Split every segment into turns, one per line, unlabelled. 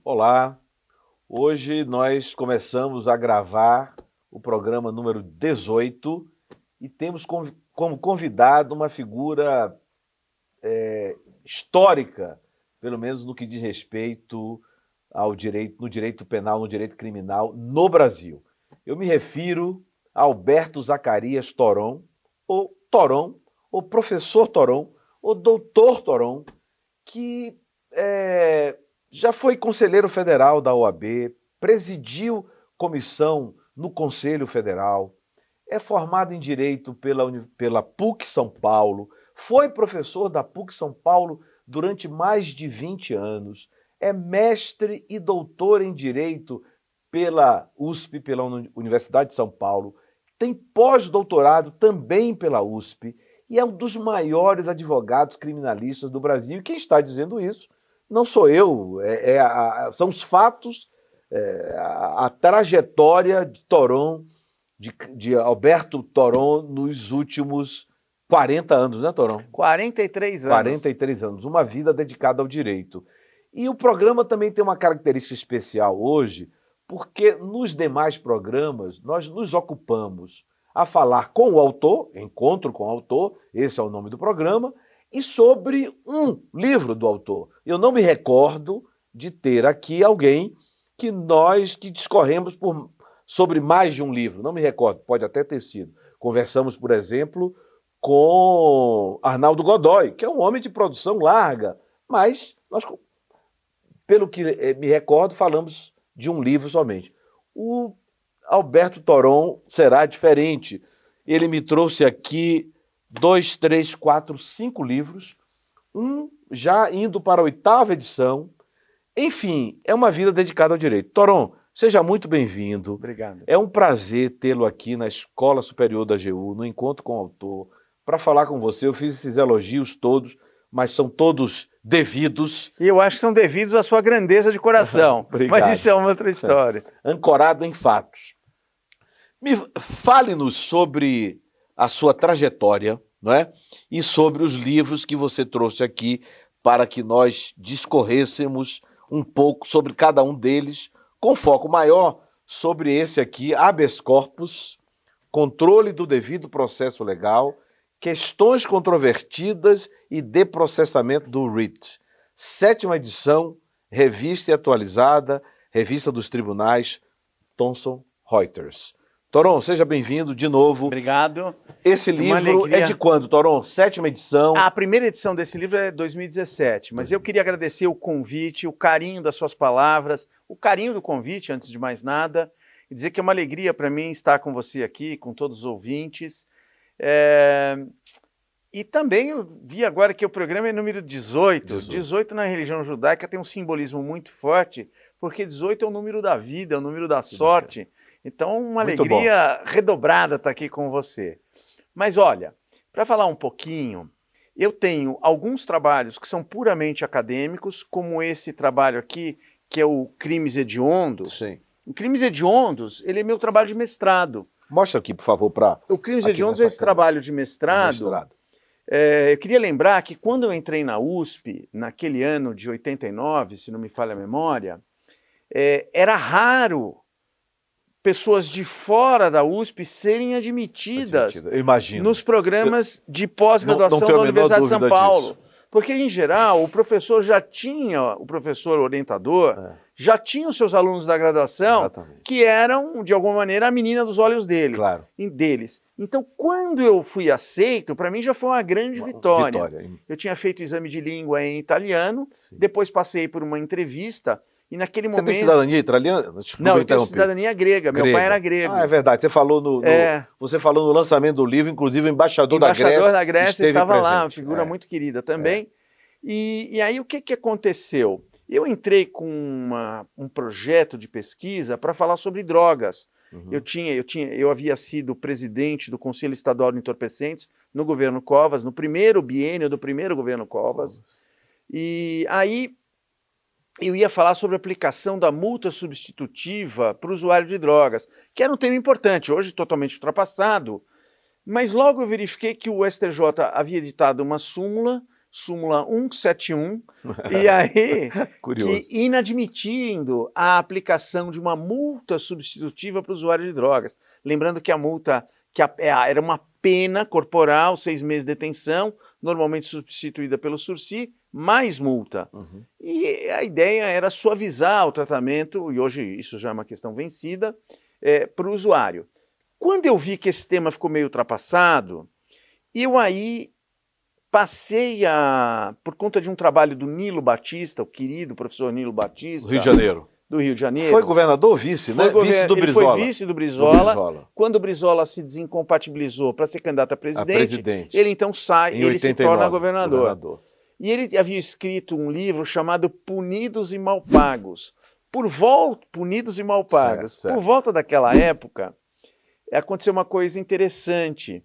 Olá, hoje nós começamos a gravar o programa número 18 e temos como convidado uma figura histórica, pelo menos no que diz respeito ao direito, no direito penal, no direito criminal no Brasil. Eu me refiro a Alberto Zacarias Thoron, ou professor Thoron, ou doutor Thoron, que já foi conselheiro federal da OAB, presidiu comissão no Conselho Federal, é formado em Direito pela PUC São Paulo, foi professor da PUC São Paulo durante mais de 20 anos, é mestre e doutor em Direito pela USP, pela Universidade de São Paulo, tem pós-doutorado também pela USP e é um dos maiores advogados criminalistas do Brasil. E quem está dizendo isso não sou eu, são os fatos, a trajetória de Thoron, de Alberto Thoron nos últimos 40 anos, né, Thoron?
43 anos.
43 anos, uma vida dedicada ao direito. E o programa também tem uma característica especial hoje, porque nos demais programas nós nos ocupamos a falar com o autor, encontro com o autor, esse é o nome do programa, e sobre um livro do autor. Eu não me recordo de ter aqui alguém que discorremos sobre mais de um livro. Não me recordo, pode até ter sido. Conversamos, por exemplo, com Arnaldo Godoy, que é um homem de produção larga, mas nós, pelo que me recordo, falamos de um livro somente. O Alberto Thoron será diferente. Ele me trouxe aqui 2, 3, 4, 5 livros, já indo para a 8ª edição. Enfim, é uma vida dedicada ao direito. Thoron, seja muito bem-vindo.
Obrigado.
É um prazer tê-lo aqui na Escola Superior da AGU, no Encontro com o Autor, para falar com você. Eu fiz esses elogios todos, mas são todos devidos.
E eu acho que são devidos à sua grandeza de coração.
Obrigado.
Mas isso é uma outra história.
Ancorado em fatos. Fale-nos sobre a sua trajetória, não é? E sobre os livros que você trouxe aqui para que nós discorrêssemos um pouco sobre cada um deles, com foco maior sobre esse aqui, habeas corpus, controle do devido processo legal, questões controvertidas e de processamento do writ. 7ª edição, revista atualizada, revista dos tribunais, Thomson Reuters. Thoron, seja bem-vindo de novo.
Obrigado.
Esse livro é de quando, Thoron? 7ª edição?
A primeira edição desse livro é 2017, mas eu queria agradecer o convite, o carinho das suas palavras, o carinho do convite, antes de mais nada, e dizer que é uma alegria para mim estar com você aqui, com todos os ouvintes. E também eu vi agora que o programa é número 18. 18 na religião judaica tem um simbolismo muito forte, porque 18 é o número da vida, é o número da sorte. Então, uma alegria redobrada estar aqui com você. Mas olha, para falar um pouquinho, eu tenho alguns trabalhos que são puramente acadêmicos, como esse trabalho aqui, que é o Crimes Hediondos.
Sim.
O Crimes Hediondos, ele é meu trabalho de mestrado.
Mostra aqui, por favor, para...
O Crimes Hediondos é esse trabalho de mestrado. Eu queria lembrar que quando eu entrei na USP, naquele ano de 89, se não me falha a memória, era raro pessoas de fora da USP serem admitidas nos programas de pós-graduação da Universidade de São Paulo. Porque, em geral, o professor o professor orientador, já tinha os seus alunos da graduação, que eram, de alguma maneira, a menina dos olhos deles. Então, quando eu fui aceito, para mim já foi uma grande vitória. Eu tinha feito exame de língua em italiano, depois passei por uma entrevista E naquele
Você
momento...
tem cidadania italiana? Desculpa
Não, eu tenho
interromper.
cidadania grega. Meu pai era grego.
Ah, é verdade. Você falou você falou no lançamento do livro, inclusive o embaixador da Grécia esteve
estava lá,
presente.
uma figura muito querida também. E aí o que aconteceu? Eu entrei com um projeto de pesquisa para falar sobre drogas.
Uhum.
Eu havia sido presidente do Conselho Estadual de Entorpecentes no governo Covas, no primeiro biênio do primeiro governo Covas. E aí eu ia falar sobre a aplicação da multa substitutiva para o usuário de drogas, que era um tema importante, hoje totalmente ultrapassado, mas logo eu verifiquei que o STJ havia editado uma súmula 171, e aí que inadmitindo a aplicação de uma multa substitutiva para o usuário de drogas. Lembrando que a multa era uma pena corporal, 6 meses de detenção, normalmente substituída pelo sursi, mais multa. Uhum. E a ideia era suavizar o tratamento, e hoje isso já é uma questão vencida, para o usuário. Quando eu vi que esse tema ficou meio ultrapassado, eu aí passei por conta de um trabalho do Nilo Batista, o querido professor Nilo Batista.
Rio de Janeiro.
Do Rio de Janeiro.
Foi governador ou vice, né? Vice do Brizola.
Ele foi vice do Brizola. Quando o Brizola se desincompatibilizou para ser candidato a presidente, ele então sai, ele se torna governador. E ele havia escrito um livro chamado Punidos e Malpagos. Punidos e Malpagos. Certo. Por volta daquela época, aconteceu uma coisa interessante.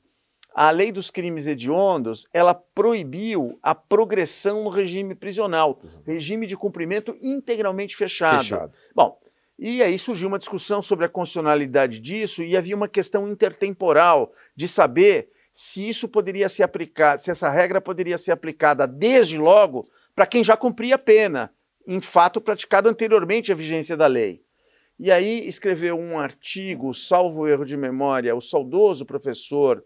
A lei dos crimes hediondos, ela proibiu a progressão no regime prisional, regime de cumprimento integralmente fechado. Bom, e aí surgiu uma discussão sobre a constitucionalidade disso e havia uma questão intertemporal de saber se isso poderia ser aplicado, se essa regra poderia ser aplicada desde logo para quem já cumpria a pena, em fato praticado anteriormente à vigência da lei. E aí escreveu um artigo, salvo erro de memória, o saudoso professor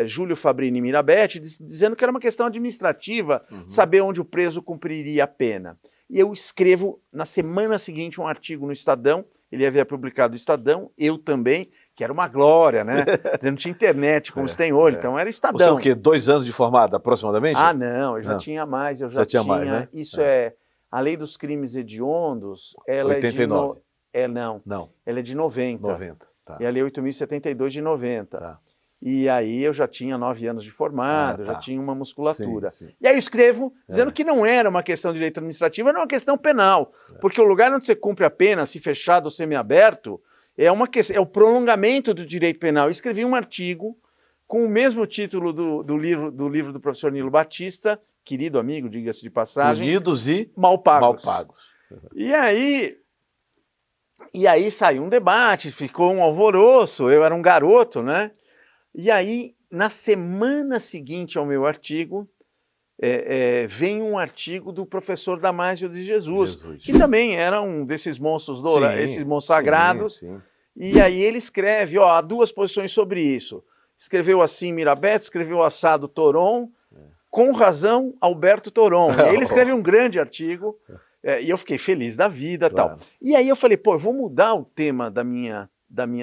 Júlio Fabrini Mirabete, dizendo que era uma questão administrativa saber onde o preso cumpriria a pena. E eu escrevo na semana seguinte um artigo no Estadão, ele havia publicado no Estadão, eu também, que era uma glória, né? Não tinha internet como se tem hoje, então era Estadão.
Você o quê? 2 anos de formado aproximadamente?
Ah, não, eu já tinha mais, eu já tinha mais, né? Isso a lei dos crimes hediondos, ela
89.
Não. Ela é de 90.
90, tá.
E a lei 8.072 de 90.
Tá.
E aí eu já tinha 9 anos de formado, já tinha uma musculatura.
Sim.
E aí eu escrevo dizendo que não era uma questão de direito administrativo, era uma questão penal. Porque o lugar onde você cumpre a pena, se fechado ou semiaberto, é o prolongamento do direito penal. Eu escrevi um artigo com o mesmo título do livro do professor Nilo Batista, querido amigo, diga-se de passagem.
Punidos e
Malpagos. E aí saiu um debate, ficou um alvoroço, eu era um garoto, né? E aí, na semana seguinte ao meu artigo, vem um artigo do professor Damásio de Jesus, que também era um desses monstros esses monstros sagrados. Sim. E aí ele escreve, há 2 posições sobre isso. Escreveu assim Mirabete, escreveu assado Toron, com razão Alberto Toron. E aí ele escreve um grande artigo, e eu fiquei feliz da vida. Claro. Tal. E aí eu falei, eu vou mudar o tema da minha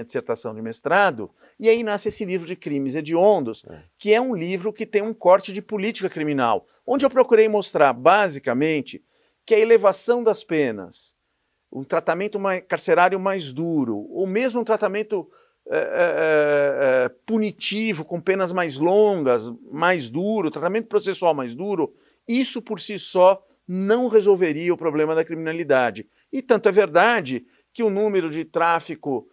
dissertação de mestrado, e aí nasce esse livro de crimes hediondos, que é um livro que tem um corte de política criminal, onde eu procurei mostrar, basicamente, que a elevação das penas, um tratamento carcerário mais duro, ou mesmo um tratamento punitivo, com penas mais longas, mais duro, tratamento processual mais duro, isso por si só não resolveria o problema da criminalidade. E tanto é verdade que o número de tráfico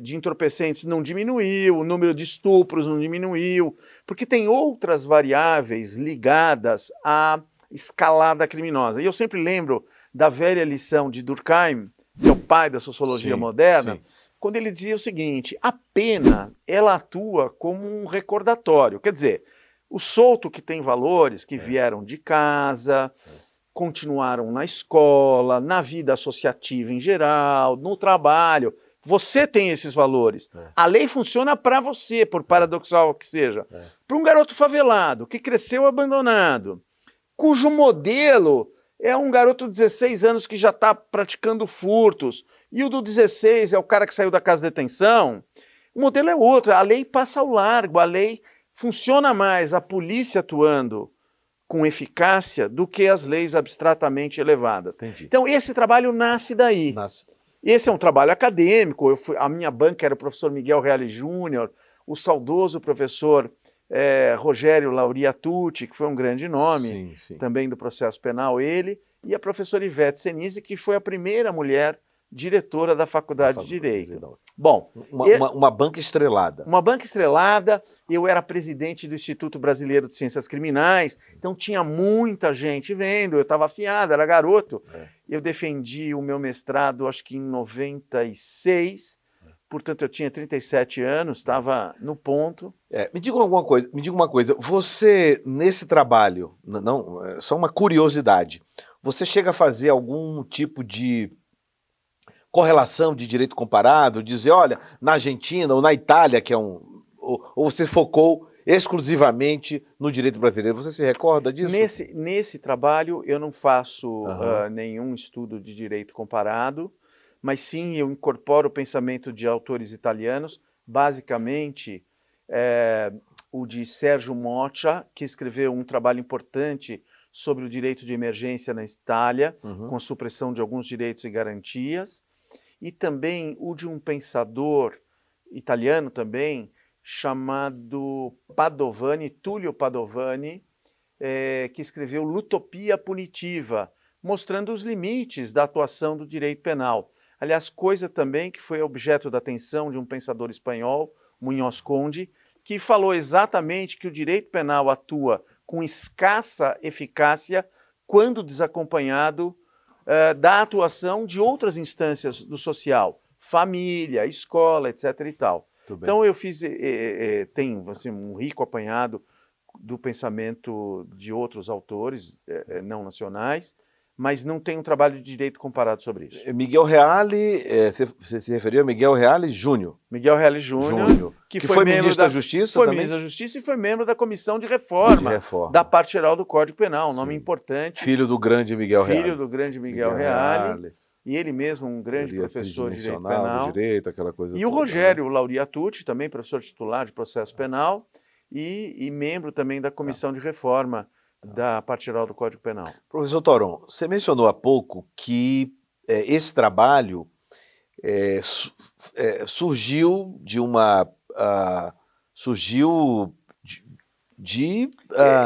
de entorpecentes não diminuiu, o número de estupros não diminuiu, porque tem outras variáveis ligadas à escalada criminosa. E eu sempre lembro da velha lição de Durkheim, que é o pai da sociologia moderna, quando ele dizia o seguinte, a pena, ela atua como um recordatório. Quer dizer, o solto que tem valores, que vieram de casa, continuaram na escola, na vida associativa em geral, no trabalho, você tem esses valores. A lei funciona para você, por paradoxal que seja. Para um garoto favelado, que cresceu abandonado, cujo modelo é um garoto de 16 anos que já está praticando furtos, e o do 16 é o cara que saiu da casa de detenção, o modelo é outro, a lei passa ao largo, a lei funciona mais, a polícia atuando com eficácia do que as leis abstratamente elevadas.
Entendi.
Então, esse trabalho nasce daí. Esse é um trabalho acadêmico. A minha banca era o professor Miguel Reale Júnior, o saudoso professor Rogério Lauriatucci, que foi um grande nome também do processo penal, ele, e a professora Ivete Senise, que foi a primeira mulher diretora da Faculdade de Direito. Bom,
uma banca estrelada.
Uma banca estrelada. Eu era presidente do Instituto Brasileiro de Ciências Criminais, então tinha muita gente vendo, eu estava afiado, era garoto. Eu defendi o meu mestrado, acho que em 96, portanto eu tinha 37 anos, estava no ponto.
Me diga uma coisa, você nesse trabalho, só uma curiosidade, você chega a fazer algum tipo de correlação de direito comparado, dizer, olha, na Argentina ou na Itália, que é ou você focou exclusivamente no direito brasileiro, você se recorda disso?
Nesse trabalho eu não faço nenhum estudo de direito comparado, mas sim eu incorporo o pensamento de autores italianos, basicamente o de Sérgio Moccia, que escreveu um trabalho importante sobre o direito de emergência na Itália, com a supressão de alguns direitos e garantias, e também o de um pensador italiano também, chamado Padovani, Tullio Padovani, que escreveu L'Utopia Punitiva, mostrando os limites da atuação do direito penal. Aliás, coisa também que foi objeto da atenção de um pensador espanhol, Muñoz Conde, que falou exatamente que o direito penal atua com escassa eficácia quando desacompanhado da atuação de outras instâncias do social, família, escola, etc. e tal. Então eu tenho assim, um rico apanhado do pensamento de outros autores não nacionais, mas não tem um trabalho de direito comparado sobre isso.
Miguel Reale, você se referiu a Miguel Reale Júnior.
Miguel Reale Júnior, que foi
ministro da Justiça
foi
também?
ministro da Justiça e foi membro da Comissão de Reforma, da Parte Geral do Código Penal, um nome importante.
Filho do grande Miguel Reale.
Filho do grande Miguel Reale. E ele mesmo, um grande professor de direito penal.
Direito, aquela coisa
e o Rogério Lauriatucci, também professor titular de processo penal e membro também da Comissão de Reforma da Parte Geral do Código Penal.
Professor Toron, você mencionou há pouco que esse trabalho surgiu de uma...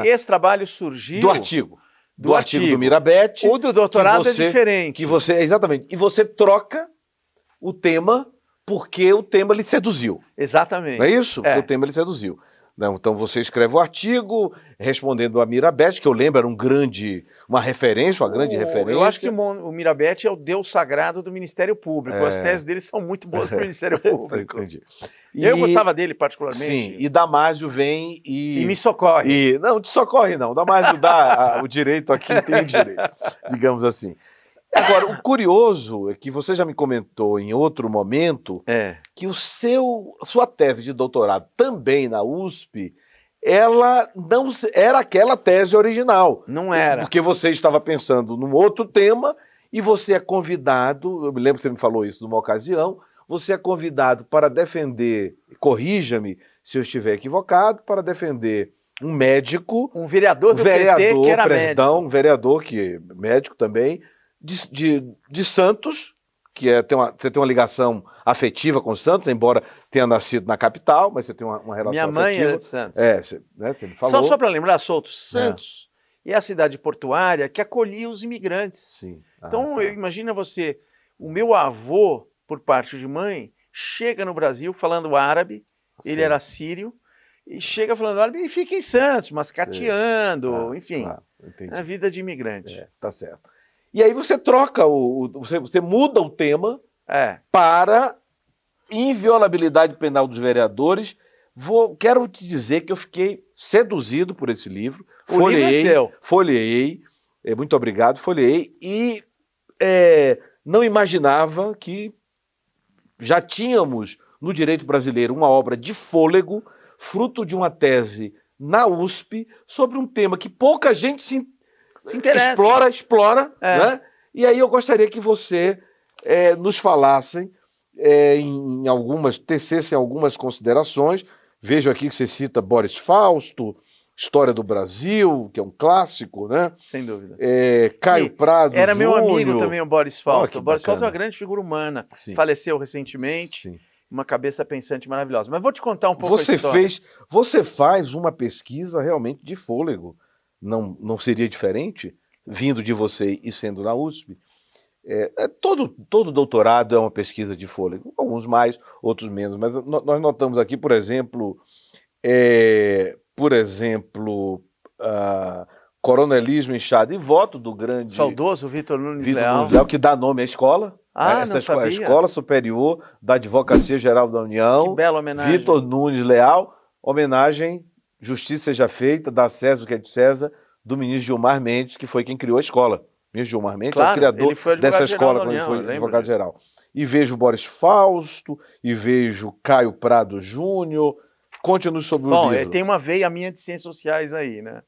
esse trabalho surgiu...
Do artigo. Do artigo do Mirabete.
O do doutorado é diferente.
Exatamente. E você troca o tema porque o tema lhe seduziu.
Exatamente.
Não é isso? Porque o tema lhe seduziu. Não, então você escreve o artigo respondendo a Mirabete, que eu lembro era uma grande referência.
Eu acho que o Mirabete é o deus sagrado do Ministério Público. As teses dele são muito boas para o Ministério Público.
Entendi.
E eu gostava dele particularmente.
Sim, e Damásio vem e
me socorre.
Não, te socorre não. Damásio dá o direito a quem tem direito, digamos assim. Agora, o curioso é que você já me comentou em outro momento que sua tese de doutorado também na USP, ela não era aquela tese original.
Não era.
Porque você estava pensando num outro tema e você é convidado, eu me lembro que você me falou isso numa ocasião, você é convidado para defender, corrija-me se eu estiver equivocado, para defender um médico...
Um vereador do PT que era médico.
Um vereador que é médico também, de Santos, que você tem uma ligação afetiva com Santos, embora tenha nascido na capital, mas você tem uma relação
afetiva. Minha mãe
afetiva.
era de Santos.
Você me falou.
Só para lembrar, Souto, Santos é a cidade portuária que acolhia os imigrantes.
Sim.
Então, imagina você, o meu avô, por parte de mãe, chega no Brasil falando árabe, ele era sírio, e chega falando árabe e fica em Santos, mascateando, enfim, a vida de imigrante.
Tá certo. E aí você troca, você muda o tema para inviolabilidade penal dos vereadores. Quero te dizer que eu fiquei seduzido por esse livro. Folheei, muito obrigado, folheei, e não imaginava que já tínhamos no direito brasileiro uma obra de fôlego, fruto de uma tese na USP, sobre um tema que pouca gente se interessa. Explora, né? E aí eu gostaria que você nos falasse, tecesse algumas considerações. Vejo aqui que você cita Boris Fausto, História do Brasil, que é um clássico, né?
Sem dúvida.
Caio Prado
Era
Júnior.
meu amigo também, o Boris Fausto.
Oh,
o Boris Fausto é uma
bacana.
grande figura humana.
Sim.
Faleceu recentemente.
Sim.
Uma cabeça pensante maravilhosa. Mas vou te contar um pouco a história.
Você faz uma pesquisa realmente de fôlego. Não seria diferente, vindo de você e sendo na USP? Todo doutorado é uma pesquisa de fôlego. Alguns mais, outros menos. Mas nós notamos aqui, por exemplo, coronelismo, enxada e voto do grande...
Saudoso Vitor Nunes Leal.
Que dá nome à escola.
Não sabia.
A Escola Superior da Advocacia Geral da União.
Que bela homenagem.
Vitor Nunes Leal, homenagem, justiça seja feita, dá César o que é de César, do ministro Gilmar Mendes, que foi quem criou a escola. O ministro Gilmar Mendes é o criador dessa escola, quando ele foi advogado-geral. E vejo Boris Fausto, e vejo Caio Prado Júnior. Conte-nos sobre o livro.
Tem uma veia minha de ciências sociais aí, né?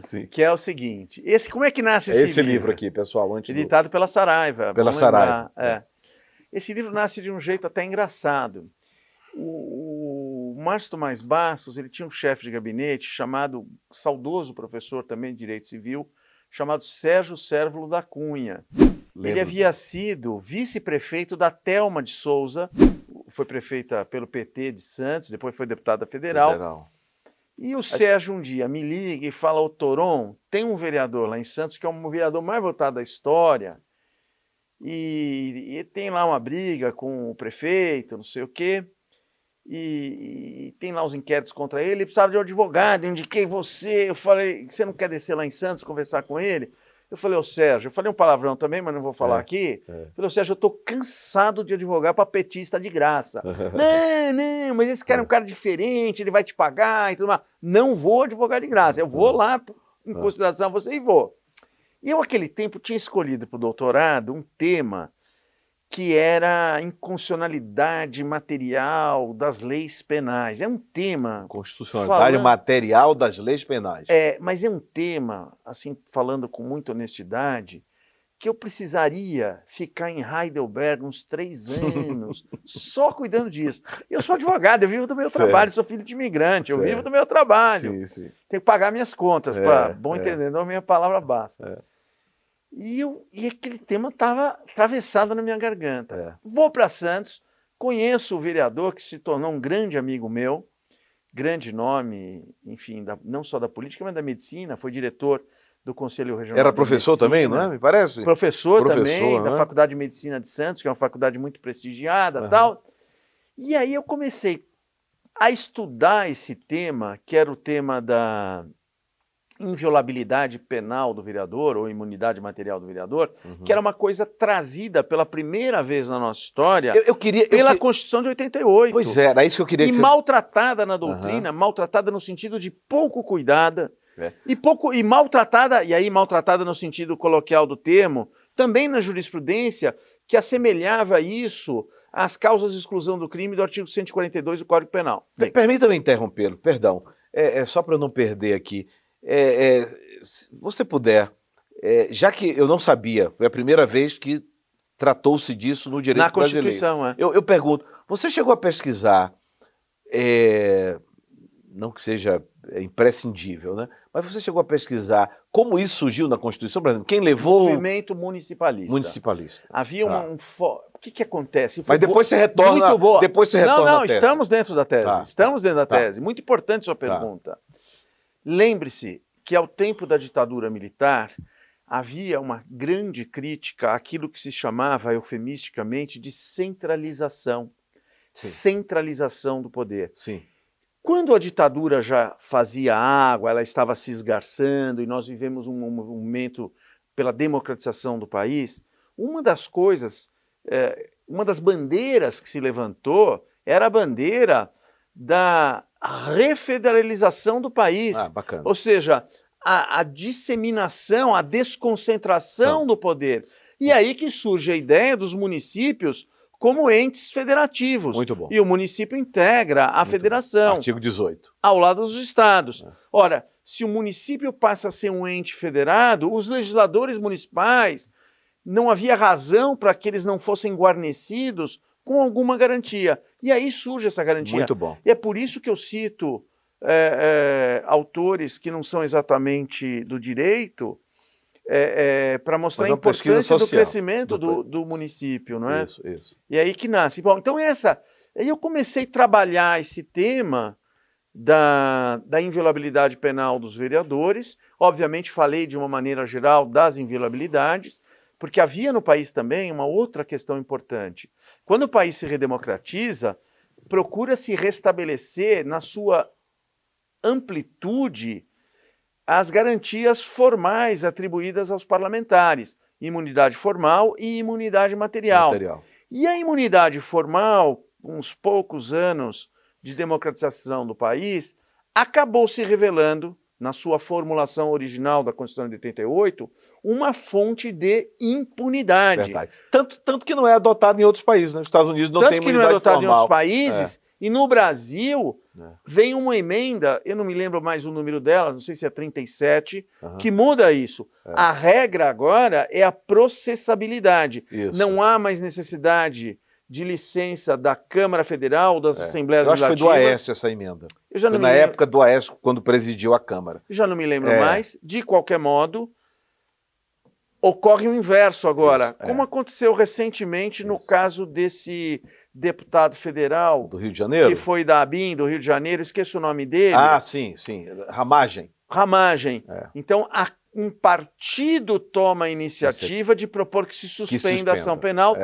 Sim.
Que é o seguinte, como é que nasce
esse livro aqui, pessoal?
Editado pela Saraiva.
Pela Saraiva.
Esse livro nasce de um jeito até engraçado. O Márcio Tomás Bastos, ele tinha um chefe de gabinete chamado, saudoso professor também de Direito Civil, chamado Sérgio Cérvulo da Cunha. Ele havia sido vice-prefeito da Thelma de Souza, foi prefeita pelo PT de Santos, depois foi deputada federal. E o Sérgio um dia me liga e fala: ô Toron, tem um vereador lá em Santos que é o vereador mais votado da história, e tem lá uma briga com o prefeito, não sei o quê, e tem lá os inquéritos contra ele precisava de um advogado, eu indiquei você. Eu falei: você não quer descer lá em Santos conversar com ele? Eu falei: ô Sérgio, eu falei um palavrão também, mas não vou falar aqui. Eu falei: ô Sérgio, eu tô cansado de advogar para petista de graça. Não, mas esse cara é um cara diferente, ele vai te pagar e tudo mais. Não vou advogar de graça, eu vou lá em consideração a você e vou. E eu, naquele tempo, tinha escolhido para o doutorado um tema que era a inconstitucionalidade material das leis penais. É um tema...
Constitucionalidade material das leis penais.
Mas é um tema, assim, falando com muita honestidade, que eu precisaria ficar em Heidelberg uns 3 anos só cuidando disso. Eu sou advogado, eu vivo do meu trabalho, sou filho de imigrante, eu vivo do meu trabalho.
Sim.
Tenho que pagar minhas contas, para bom entendedor, minha palavra basta. E aquele tema estava atravessado na minha garganta. Vou para Santos, conheço o vereador que se tornou um grande amigo meu, grande nome, enfim, não só da política, mas da medicina, foi diretor do Conselho Regional.
Era professor também, não é? Me parece?
Professor também, da Faculdade de Medicina de Santos, que é uma faculdade muito prestigiada, tal. E aí eu comecei a estudar esse tema, que era o tema da inviolabilidade penal do vereador, ou imunidade material do vereador, que era uma coisa trazida pela primeira vez na nossa história pela Constituição de 88.
Pois é, era isso que eu queria dizer.
E maltratada na doutrina, maltratada no sentido de pouco cuidada, e maltratada no sentido coloquial do termo, também na jurisprudência, que assemelhava isso às causas de exclusão do crime do artigo 142 do Código Penal.
Permita-me interrompê-lo, perdão, só para eu não perder aqui. Se você puder, já que eu não sabia, foi a primeira vez que tratou-se disso no direito brasileiro. Na
Constituição,
eu pergunto, você chegou a pesquisar, não que seja imprescindível, né? Mas você chegou a pesquisar como isso surgiu na Constituição brasileira? Quem levou...
Movimento municipalista. Havia o que acontece?
Mas depois você retorna...
Muito boa.
Depois você retorna à tese.
Estamos dentro da tese. Estamos dentro da tese. Muito importante sua pergunta. Lembre-se que ao tempo da ditadura militar havia uma grande crítica àquilo que se chamava eufemisticamente de centralização. Centralização do poder.
Sim.
Quando a ditadura já fazia água, ela estava se esgarçando e nós vivemos um momento pela democratização do país, uma das coisas, uma das bandeiras que se levantou era a bandeira da refederalização do país.
Bacana.
Ou seja, a disseminação, a desconcentração do poder. E aí que surge a ideia dos municípios como entes federativos.
Muito bom.
E o município integra a federação.
Artigo 18.
Ao lado dos estados. Ora, se o município passa a ser um ente federado, os legisladores municipais, não havia razão para que eles não fossem guarnecidos com alguma garantia. E aí surge essa garantia.
Muito bom.
E é por isso que eu cito autores que não são exatamente do direito, para mostrar a
pesquisa
importância do
social
crescimento do município, não é?
Isso.
E aí que nasce. Bom, então aí eu comecei a trabalhar esse tema da inviolabilidade penal dos vereadores. Obviamente falei de uma maneira geral das inviolabilidades, porque havia no país também uma outra questão importante. Quando o país se redemocratiza, procura se restabelecer na sua amplitude as garantias formais atribuídas aos parlamentares, imunidade formal e imunidade material. E a imunidade formal, uns poucos anos de democratização do país, acabou se revelando, na sua formulação original da Constituição de 88, uma fonte de impunidade.
Verdade. Tanto que não é adotado em outros países, né? Os Estados Unidos não tem imunidade formal.
Tanto que não é adotado em outros países, e no Brasil vem uma emenda, eu não me lembro mais o número dela, não sei se é 37, que muda isso. A regra agora é a processabilidade.
Isso.
Não há mais necessidade de licença da Câmara Federal, das Assembleias
Legislativas. Eu acho que foi do Aécio essa emenda. Foi na época do Aécio, quando presidiu a Câmara.
Eu já não me lembro mais. De qualquer modo, ocorre o inverso agora. Como aconteceu recentemente no caso desse deputado federal
do Rio de Janeiro,
que foi da ABIN, do Rio de Janeiro, esqueço o nome dele.
Sim. Ramagem.
Então, um partido toma a iniciativa de propor que se suspenda a ação penal,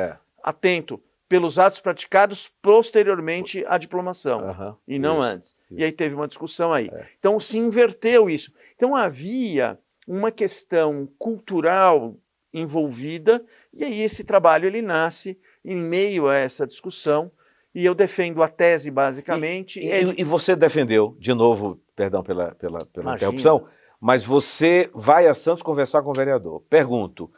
atento, pelos atos praticados posteriormente à diplomação, e não antes. E aí teve uma discussão aí. Então, se inverteu isso. Então, havia uma questão cultural envolvida, e aí esse trabalho ele nasce em meio a essa discussão, e eu defendo a tese basicamente...
E você defendeu, de novo, perdão pela interrupção, mas você vai a Santos conversar com o vereador. Pergunto,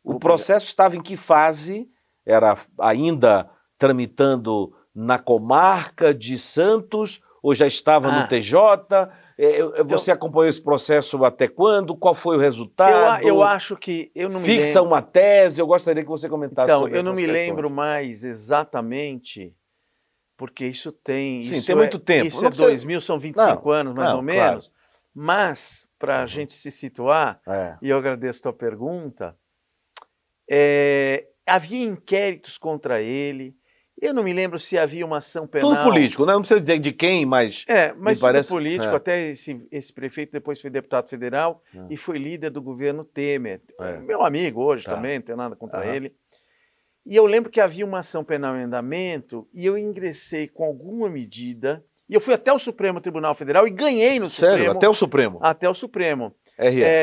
o processo estava em que fase? Era ainda tramitando na comarca de Santos, ou já estava no TJ? Você acompanhou esse processo até quando? Qual foi o resultado?
Eu acho que... eu não me lembro.
Fixa uma tese? Eu gostaria que você comentasse sobre
eu não me lembro mais exatamente, porque isso tem...
Sim, tem muito tempo.
Isso é 2000, são 25 anos mais ou menos.
Claro.
Mas, para a gente se situar, e eu agradeço a tua pergunta, havia inquéritos contra ele. Eu não me lembro se havia uma ação penal...
Tudo político, né? Não precisa dizer de quem, mas...
mas tudo parece... político. Até esse prefeito depois foi deputado federal e foi líder do governo Temer. Meu amigo hoje também, não tenho nada contra ele. E eu lembro que havia uma ação penal em andamento e eu ingressei com alguma medida e eu fui até o Supremo Tribunal Federal e ganhei no Supremo.
Sério? Até o Supremo?
Até o Supremo.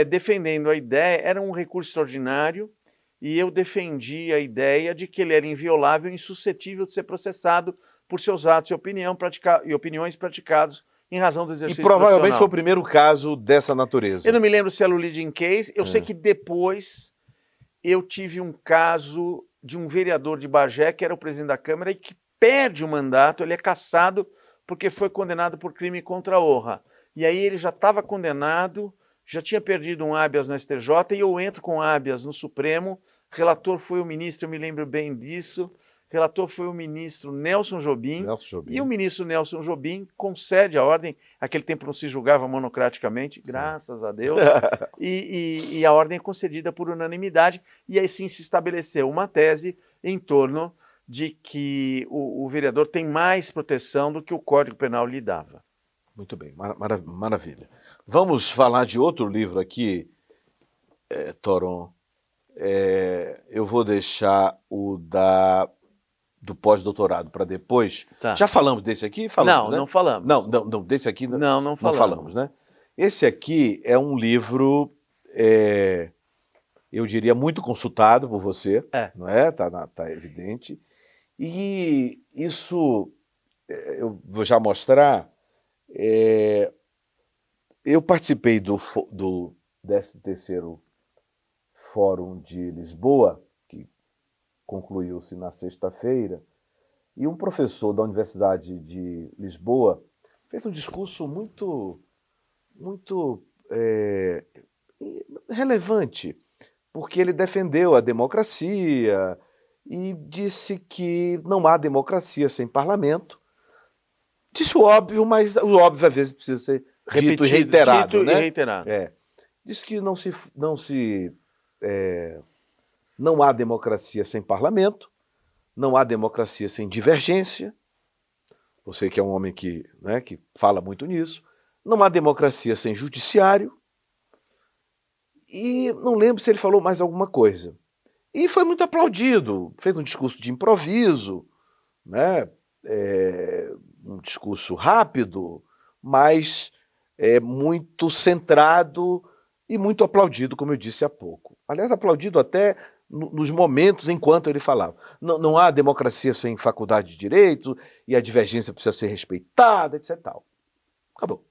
Defendendo a ideia, era um recurso extraordinário, e eu defendi a ideia de que ele era inviolável e insuscetível de ser processado por seus atos e opiniões praticados em razão do exercício
profissional. E provavelmente foi o
profissional.
primeiro caso dessa natureza.
Eu não me lembro se era o leading case, eu sei que depois eu tive um caso de um vereador de Bagé, que era o presidente da Câmara, e que perde o mandato, ele é cassado porque foi condenado por crime contra a honra. E aí ele já estava condenado, já tinha perdido um habeas no STJ, e eu entro com habeas no Supremo. Relator foi o ministro, eu me lembro bem disso, relator foi o ministro Nelson Jobim, e o ministro Nelson Jobim concede a ordem. Naquele tempo não se julgava monocraticamente, graças a Deus, e a ordem é concedida por unanimidade, e aí sim se estabeleceu uma tese em torno de que o vereador tem mais proteção do que o Código Penal lhe dava.
Muito bem, maravilha. Vamos falar de outro livro aqui, Toron. Eu vou deixar o do pós-doutorado para depois. Já falamos desse aqui? Falamos,
não falamos.
Não, desse aqui
não
falamos, né? Esse aqui é um livro, eu diria, muito consultado por você, não é? Tá evidente. E isso, eu vou já mostrar, eu participei do 13º Fórum de Lisboa, que concluiu-se na sexta-feira, e um professor da Universidade de Lisboa fez um discurso muito relevante, porque ele defendeu a democracia e disse que não há democracia sem parlamento, Disse o óbvio, mas o óbvio às vezes precisa ser dito e reiterado.
Dito e reiterado.
Disse que não há democracia sem parlamento, não há democracia sem divergência. Você que é um homem que fala muito nisso. Não há democracia sem judiciário. E não lembro se ele falou mais alguma coisa. E foi muito aplaudido. Fez um discurso de improviso, né? Um discurso rápido, mas muito centrado e muito aplaudido, como eu disse há pouco. Aliás, aplaudido até nos momentos enquanto ele falava. Não há democracia sem faculdade de direito e a divergência precisa ser respeitada, etc. Acabou.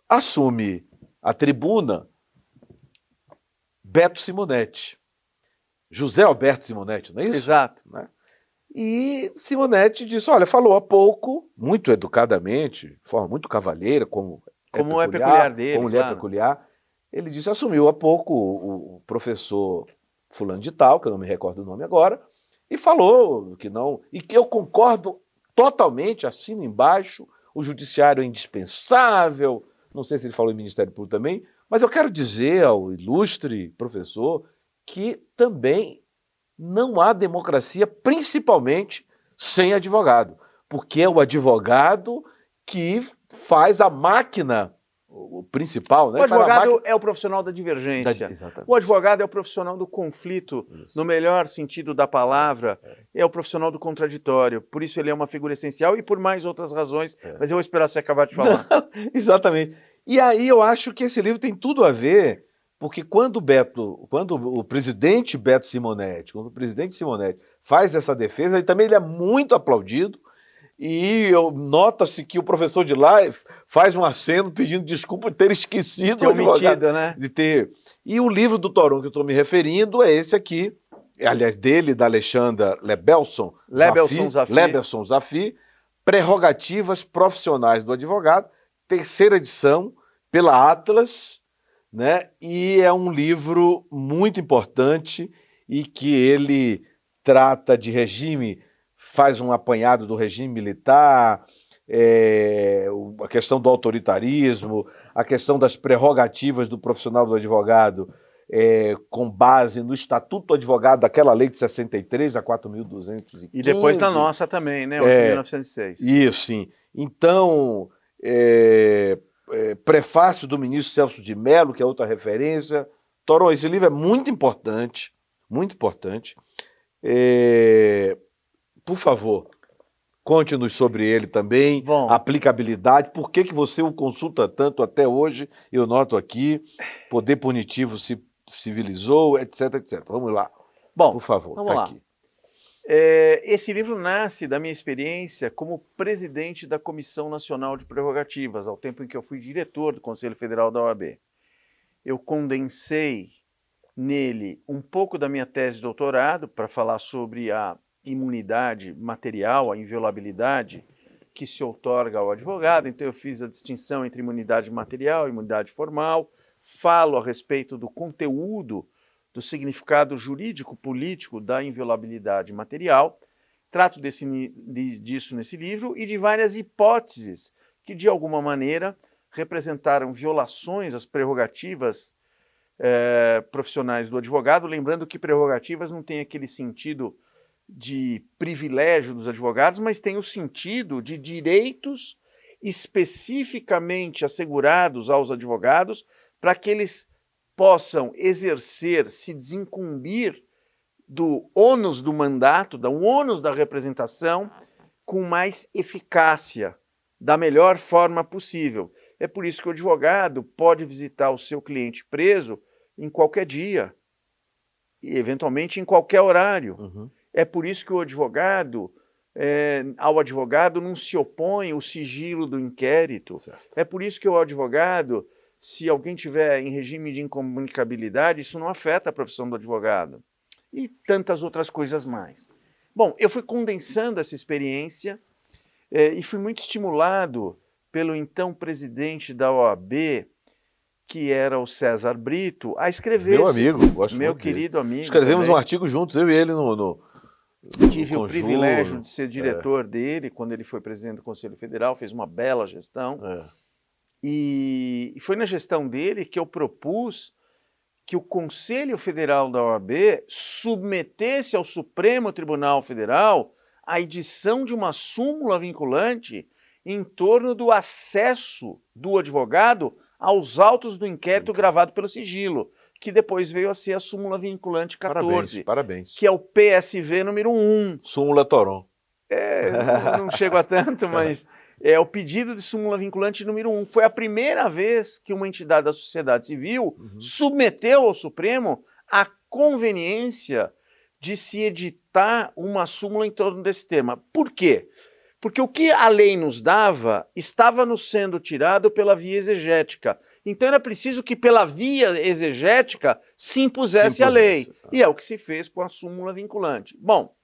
Assume a tribuna Beto Simonetti. José Alberto Simonetti, não é isso?
Exato.
Né? E Simonetti disse, olha, falou há pouco, muito educadamente, de forma muito cavalheira, como é peculiar dele, como claro. É peculiar. Ele disse, assumiu há pouco o professor fulano de tal, que eu não me recordo o nome agora, e falou que não, e que eu concordo totalmente, assino embaixo, o judiciário é indispensável, não sei se ele falou em Ministério Público também, mas eu quero dizer ao ilustre professor que também não há democracia, principalmente sem advogado, porque é o advogado que faz a máquina, o principal, né?
O advogado é o profissional da divergência. O advogado é o profissional do conflito, no melhor sentido da palavra, é o profissional do contraditório. Por isso ele é uma figura essencial e por mais outras razões, mas eu vou esperar você acabar de falar.
Não, exatamente. E aí eu acho que esse livro tem tudo a ver, porque quando o presidente Beto Simonetti, faz essa defesa, ele é muito aplaudido, e nota-se que o professor de lá faz um aceno pedindo desculpa por ter esquecido
o advogado, né?
de ter. E o livro do Toron que eu estou me referindo é esse aqui, aliás, dele, da Alexandra Lebelson Zaffi, Prerrogativas Profissionais do Advogado, 3ª edição, pela Atlas, né? E é um livro muito importante e que ele trata de regime, faz um apanhado do regime militar, a questão do autoritarismo, a questão das prerrogativas do profissional do advogado, com base no Estatuto do Advogado, daquela lei de 63, a 4.215.
E depois da nossa também, né? 1906.
Isso, sim. Então, prefácio do ministro Celso de Mello, que é outra referência. Toron, esse livro é muito importante, muito importante. Por favor, conte-nos sobre ele também, aplicabilidade, por que você o consulta tanto até hoje, eu noto aqui, poder punitivo se civilizou, etc, etc. Vamos lá.
Bom,
por favor,
vamos lá.
Aqui.
Esse livro nasce da minha experiência como presidente da Comissão Nacional de Prerrogativas, ao tempo em que eu fui diretor do Conselho Federal da OAB. Eu condensei nele um pouco da minha tese de doutorado para falar sobre a imunidade material, a inviolabilidade que se outorga ao advogado. Então eu fiz a distinção entre imunidade material e imunidade formal, falo a respeito do conteúdo, do significado jurídico-político da inviolabilidade material, trato disso nesse livro e de várias hipóteses que, de alguma maneira, representaram violações às prerrogativas profissionais do advogado, lembrando que prerrogativas não tem aquele sentido de privilégio dos advogados, mas tem o sentido de direitos especificamente assegurados aos advogados para que eles possam exercer, se desincumbir do ônus do mandato, do ônus da representação, com mais eficácia, da melhor forma possível. É por isso que o advogado pode visitar o seu cliente preso em qualquer dia, e eventualmente em qualquer horário.
Uhum.
É por isso que o advogado, ao advogado não se opõe o sigilo do inquérito.
Certo.
É por isso que o advogado, se alguém tiver em regime de incomunicabilidade, isso não afeta a profissão do advogado. E tantas outras coisas mais. Bom, eu fui condensando essa experiência e fui muito estimulado pelo então presidente da OAB, que era o César Brito, a escrever.
Meu amigo, gosto
meu
muito
querido
dele.
amigo.
Escrevemos
também.
um artigo juntos, eu e ele,
Tive o privilégio de ser diretor dele quando ele foi presidente do Conselho Federal, fez uma bela gestão. E foi na gestão dele que eu propus que o Conselho Federal da OAB submetesse ao Supremo Tribunal Federal a edição de uma súmula vinculante em torno do acesso do advogado aos autos do inquérito gravado pelo sigilo, que depois veio a ser a súmula vinculante 14,
parabéns.
Que é o PSV número 1.
Súmula Toron.
Não chego a tanto, mas é o pedido de súmula vinculante número 1. Foi a primeira vez que uma entidade da sociedade civil submeteu ao Supremo a conveniência de se editar uma súmula em torno desse tema. Por quê? Porque o que a lei nos dava estava nos sendo tirado pela via exegética. Então era preciso que pela via exegética se impusesse a lei. E é o que se fez com a súmula vinculante. Bom,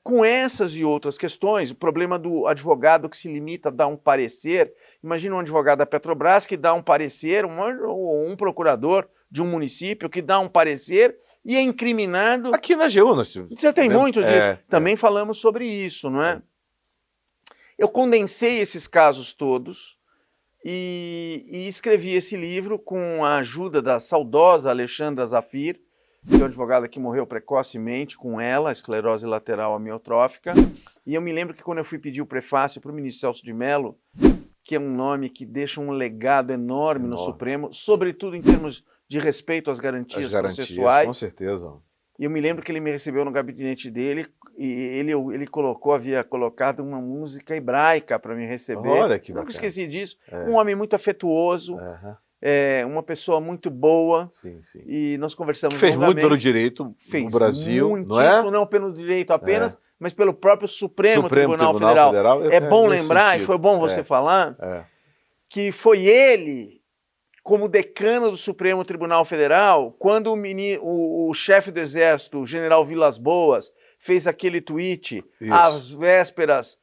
com essas e outras questões, o problema do advogado que se limita a dar um parecer, imagina um advogado da Petrobras que dá um parecer, ou um procurador de um município que dá um parecer e é incriminado.
Aqui na AGU nós
Você tem muito disso. Também falamos sobre isso, não é? Sim. Eu condensei esses casos todos e escrevi esse livro com a ajuda da saudosa Alexandra Zafir, que é uma advogada que morreu precocemente com ela, esclerose lateral amiotrófica. E eu me lembro que quando eu fui pedir o prefácio para o ministro Celso de Mello, que é um nome que deixa um legado enorme no Supremo, sobretudo em termos de respeito às garantias processuais.
Com certeza.
E eu me lembro que ele me recebeu no gabinete dele e ele havia colocado uma música hebraica para me receber.
Olha que bacana.
Nunca esqueci disso. Um homem muito afetuoso, uma pessoa muito boa.
Sim, sim.
E nós conversamos
fez muito pelo direito no Brasil, não é?
Não pelo direito apenas, mas pelo próprio Supremo Tribunal Federal. É bom lembrar, sentido. E foi bom você falar, que foi ele, como decano do Supremo Tribunal Federal, quando o chefe do Exército, o general Vilas Boas, fez aquele tweet às vésperas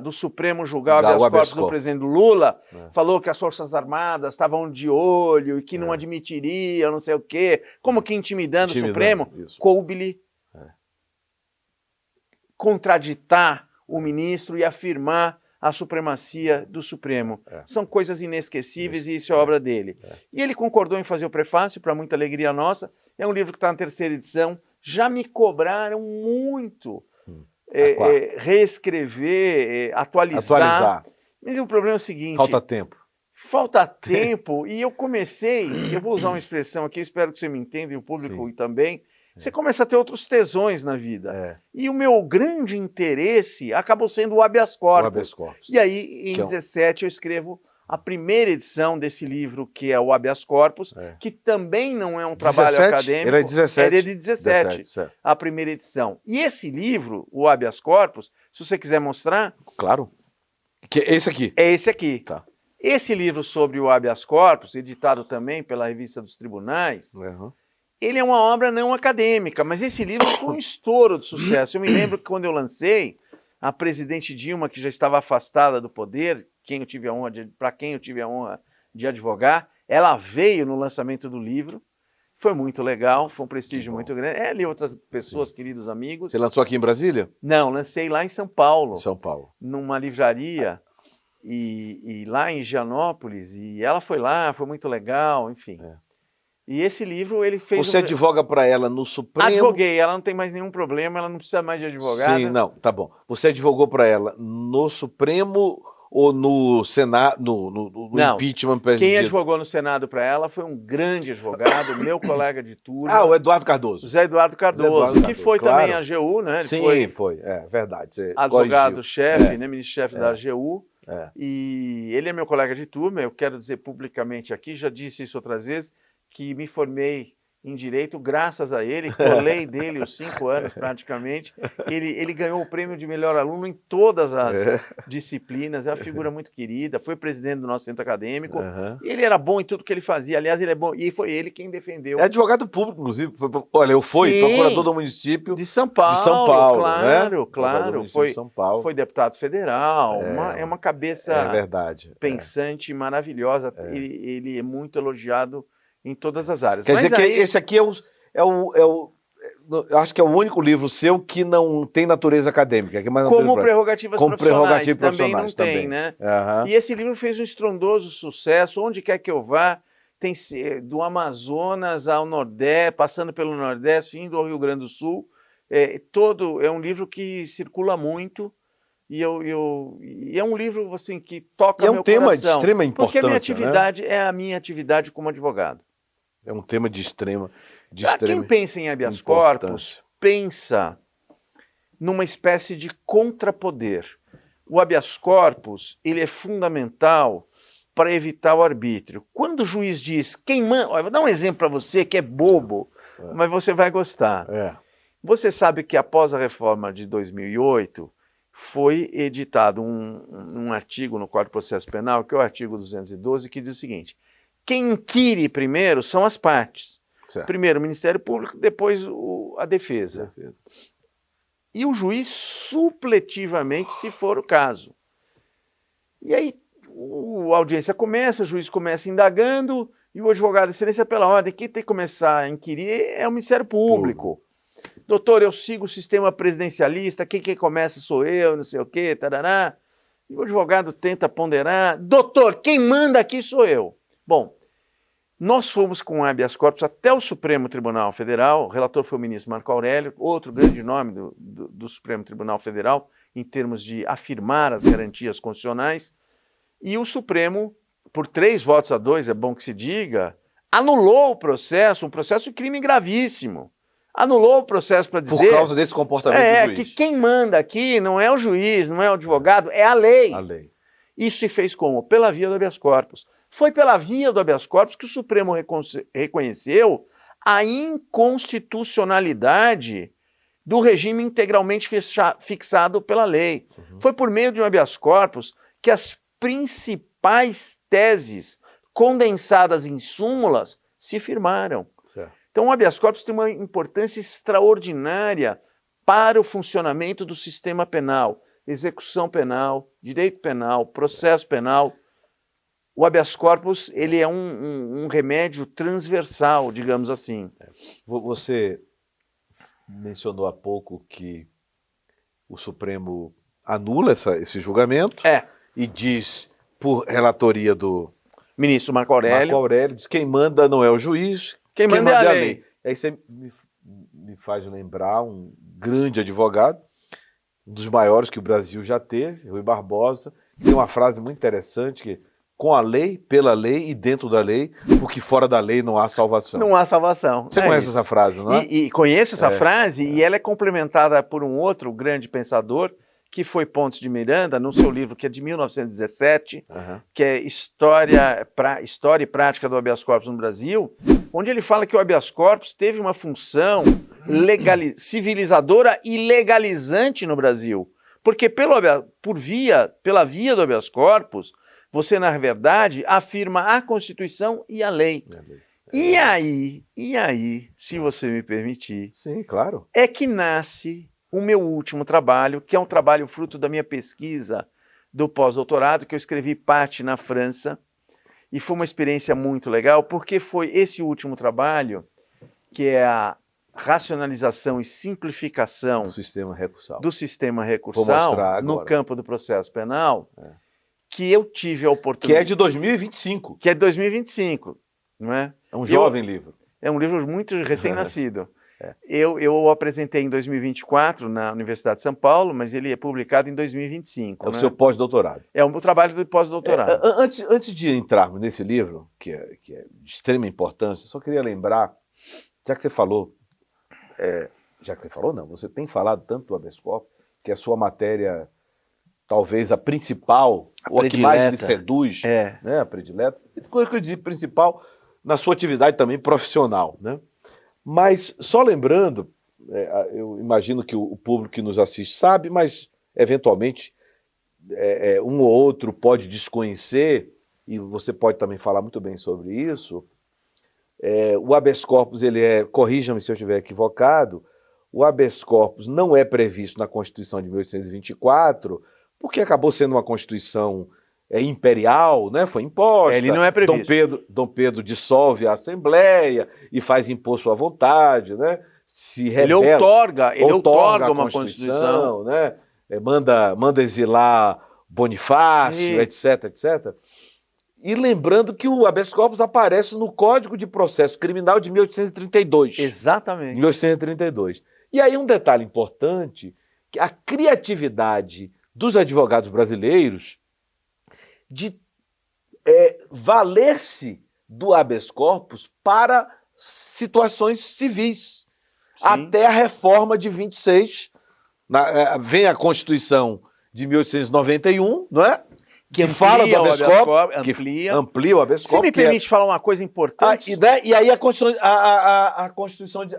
do Supremo julgar o habeas corpus do presidente Lula, falou que as Forças Armadas estavam de olho e que não admitiriam, não sei o quê, como que intimidando o Supremo, coube-lhe contraditar o ministro e afirmar a supremacia do Supremo. São coisas inesquecíveis e isso é obra dele. E ele concordou em fazer o prefácio, para muita alegria nossa. É um livro que está na 3ª edição. Já me cobraram muito reescrever, atualizar. Mas o problema é o seguinte...
Falta tempo.
Falta tempo e eu comecei, eu vou usar uma expressão aqui, eu espero que você me entenda e o público também, você começa a ter outros tesões na vida. E o meu grande interesse acabou sendo o habeas corpus. E aí, em 17, eu escrevo a primeira edição desse livro, que é o habeas corpus, que também não é um trabalho acadêmico.
Ele é 17.
Ele é de 17, a primeira edição. E esse livro, o habeas corpus, se você quiser mostrar...
Claro. Que é esse aqui.
É esse aqui. Tá. Esse livro sobre o habeas corpus, editado também pela Revista dos Tribunais... Ele é uma obra não acadêmica, mas esse livro foi um estouro de sucesso. Eu me lembro que quando eu lancei, a presidente Dilma, que já estava afastada do poder, para quem eu tive a honra de advogar, ela veio no lançamento do livro. Foi muito legal, foi um prestígio muito grande. Ela e outras pessoas, queridos amigos.
Você lançou aqui em Brasília?
Não, lancei lá em São Paulo.
Em São Paulo.
Numa livraria, e lá em Higienópolis. E ela foi lá, foi muito legal, enfim. E esse livro ele fez...
Você advoga para ela no Supremo?
Advoguei, ela não tem mais nenhum problema, ela não precisa mais de advogado.
Sim, não, tá bom. Você advogou para ela no Supremo ou no Senado, no impeachment?
Quem advogou no Senado para ela foi um grande advogado, meu colega de turma.
Ah, o Eduardo Cardoso.
José Eduardo Cardoso, que foi também a AGU, né?
Ele foi, verdade.
Advogado-chefe, né, ministro-chefe da AGU. E ele é meu colega de turma, eu quero dizer publicamente aqui, já disse isso outras vezes, que me formei em Direito graças a ele, colei dele os 5 anos praticamente. Ele ganhou o prêmio de melhor aluno em todas as disciplinas, é uma figura muito querida, foi presidente do nosso centro acadêmico, ele era bom em tudo que ele fazia, aliás, ele é bom, e foi ele quem defendeu.
É advogado público, inclusive, procurador do município
de São Paulo,
claro,
foi deputado federal, é uma cabeça pensante maravilhosa, ele é muito elogiado em todas as áreas.
Quer dizer que esse aqui eu acho que é o único livro seu que não tem natureza acadêmica. Que é mais
como prerrogativas profissionais, também não tem,
também.
né?
Uhum.
E esse livro fez um estrondoso sucesso, onde quer que eu vá, tem do Amazonas ao Nordeste, passando pelo Nordeste, indo ao Rio Grande do Sul, é um livro que circula muito, e é um livro assim, que toca meu coração.
É um tema de extrema importância,
porque a minha atividade, né, é a minha atividade como advogado.
É um tema de extrema
Quem pensa em habeas corpus, pensa numa espécie de contrapoder. O habeas corpus, ele é fundamental para evitar o arbítrio. Quando o juiz diz, quem manda... Vou dar um exemplo para você que é bobo, mas você vai gostar. Você sabe que após a reforma de 2008, foi editado um artigo no Código de Processo Penal, que é o artigo 212, que diz o seguinte: quem inquire primeiro são as partes. Certo. Primeiro o Ministério Público, depois a defesa. E o juiz supletivamente, se for o caso. E aí a audiência começa, o juiz começa indagando, e o advogado de excelência, pela ordem, quem tem que começar a inquirir é o Ministério Público. Doutor, eu sigo o sistema presidencialista, quem começa sou eu, não sei o quê, tarará. E o advogado tenta ponderar. Doutor, quem manda aqui sou eu. Bom, nós fomos com habeas corpus até o Supremo Tribunal Federal, o relator foi o ministro Marco Aurélio, outro grande nome do Supremo Tribunal Federal, em termos de afirmar as garantias constitucionais, e o Supremo, por 3-2, é bom que se diga, anulou o processo, um processo de crime gravíssimo. Anulou o processo para dizer...
Por causa desse comportamento do juiz.
Que quem manda aqui não é o juiz, não é o advogado, é a lei.
A lei.
Isso se fez como? Pela via do habeas corpus. Foi pela via do habeas corpus que o Supremo reconheceu a inconstitucionalidade do regime integralmente fixado pela lei. Foi por meio de um habeas corpus que as principais teses condensadas em súmulas se firmaram. Certo. Então o habeas corpus tem uma importância extraordinária para o funcionamento do sistema penal. Execução penal, direito penal, processo penal. O habeas corpus, ele é um remédio transversal, digamos assim.
Você mencionou há pouco que o Supremo anula esse julgamento e diz, por relatoria do
ministro Marco Aurélio,
diz quem manda não é o juiz, quem manda é a lei. Aí você me faz lembrar um grande advogado, um dos maiores que o Brasil já teve, Rui Barbosa, tem uma frase muito interessante que com a lei, pela lei e dentro da lei, porque fora da lei não há salvação.
Não há salvação.
Você conhece essa frase, não é?
E conheço essa frase e ela é complementada por um outro grande pensador, que foi Pontes de Miranda, no seu livro que é de 1917, que é História e Prática do Habeas Corpus no Brasil, onde ele fala que o habeas corpus teve uma função civilizadora e legalizante no Brasil. Porque pela via do habeas corpus, você, na verdade, afirma a Constituição e a lei. E aí, se você me permitir,
sim, claro,
é que nasce o meu último trabalho, que é um trabalho fruto da minha pesquisa do pós-doutorado, que eu escrevi parte na França, e foi uma experiência muito legal, porque foi esse último trabalho, que é a racionalização e simplificação
do
sistema recursal no campo do processo penal, que eu tive a oportunidade...
Que é de 2025.
Que é de 2025, não é?
É um jovem livro.
É um livro muito recém-nascido. Eu apresentei em 2024 na Universidade de São Paulo, mas ele é publicado em 2025.
É o seu pós-doutorado.
É o meu trabalho de pós-doutorado.
Antes de entrarmos nesse livro, que é de extrema importância, eu só queria lembrar, já que você falou, você tem falado tanto do habeas corpus, que é a sua matéria, talvez a principal, ou a que mais lhe seduz, né, a predileta, coisa que eu digo principal, na sua atividade também profissional, né? Mas, só lembrando, eu imagino que o público que nos assiste sabe, mas, eventualmente, um ou outro pode desconhecer, e você pode também falar muito bem sobre isso, o habeas corpus, corrija-me se eu estiver equivocado, o habeas corpus não é previsto na Constituição de 1824, porque acabou sendo uma Constituição imperial, né? Foi imposta.
Ele não é previsto.
Dom Pedro dissolve a Assembleia e faz impor sua vontade, né? se
Ele
rebela,
outorga
a
uma Constituição.
né? Manda exilar Bonifácio, etc, etc. E lembrando que o habeas corpus aparece no Código de Processo Criminal de 1832.
Exatamente.
1832. E aí um detalhe importante, que a criatividade dos advogados brasileiros de valer-se do habeas corpus para situações civis.
Sim.
Até a reforma de 26, vem a Constituição de 1891, não é? Que fala do habeas corpus, que amplia o habeas corpus.
Você me permite falar uma coisa importante?
E aí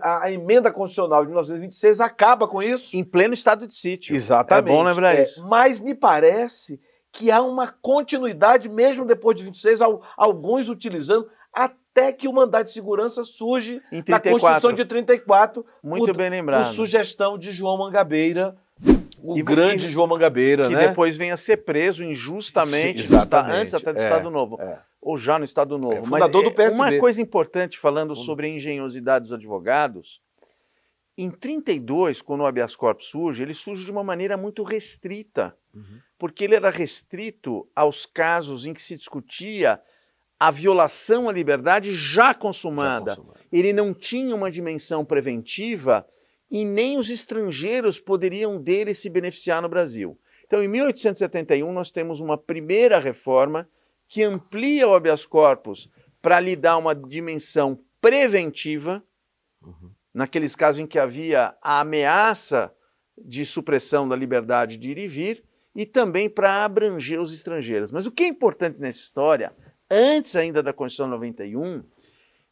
a emenda constitucional de 1926 acaba com isso.
Em pleno estado de sítio.
Exatamente.
É bom lembrar isso.
Mas me parece que há uma continuidade, mesmo depois de 26, alguns utilizando, até que o mandato de segurança surge na Constituição de 34.
Muito bem lembrado.
Por sugestão de João Mangabeira, grande João Mangabeira,
que
né?
depois vem a ser preso injustamente, antes até do Estado Novo, ou já no Estado Novo.
Fundador do PSB.
Uma coisa importante, falando sobre a engenhosidade dos advogados, em 32, quando o habeas corpus surge, ele surge de uma maneira muito restrita, porque ele era restrito aos casos em que se discutia a violação à liberdade já consumada. Ele não tinha uma dimensão preventiva e nem os estrangeiros poderiam dele se beneficiar no Brasil. Então, em 1871, nós temos uma primeira reforma que amplia o habeas corpus para lhe dar uma dimensão preventiva, naqueles casos em que havia a ameaça de supressão da liberdade de ir e vir, e também para abranger os estrangeiros. Mas o que é importante nessa história, antes ainda da Constituição 91,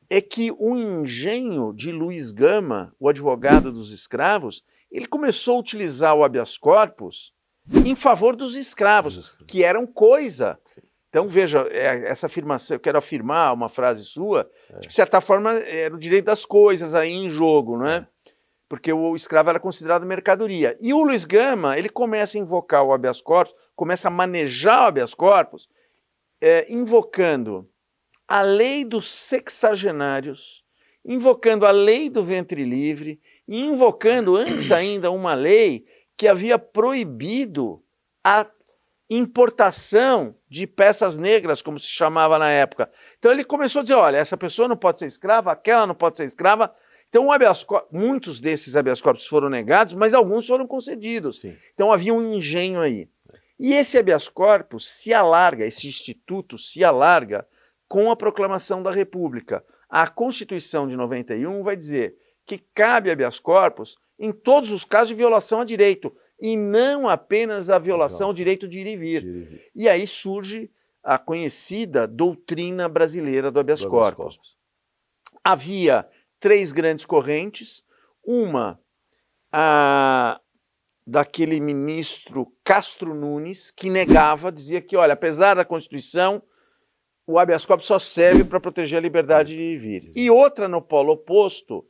é que o engenho de Luiz Gama, o advogado dos escravos, ele começou a utilizar o habeas corpus em favor dos escravos, que eram coisa. Então, veja, essa afirmação, eu quero afirmar uma frase sua, de que, de certa forma, era o direito das coisas aí em jogo, não é? Porque o escravo era considerado mercadoria. E o Luiz Gama, ele começa a invocar o habeas corpus, começa a manejar o habeas corpus, invocando a lei dos sexagenários, invocando a lei do ventre livre, e invocando antes ainda uma lei que havia proibido a importação de peças negras, como se chamava na época. Então ele começou a dizer, olha, essa pessoa não pode ser escrava, aquela não pode ser escrava. Então muitos desses habeas corpus foram negados, mas alguns foram concedidos. Sim. Então havia um engenho aí. E esse habeas corpus se alarga, esse instituto se alarga com a proclamação da República. A Constituição de 91 vai dizer que cabe habeas corpus em todos os casos de violação a direito, e não apenas a violação ao direito de ir e vir. E aí surge a conhecida doutrina brasileira do habeas corpus. Havia 3 grandes correntes, uma daquele ministro Castro Nunes, que negava, dizia que, olha, apesar da Constituição, o habeas corpus só serve para proteger a liberdade de ir e vir. E outra no polo oposto,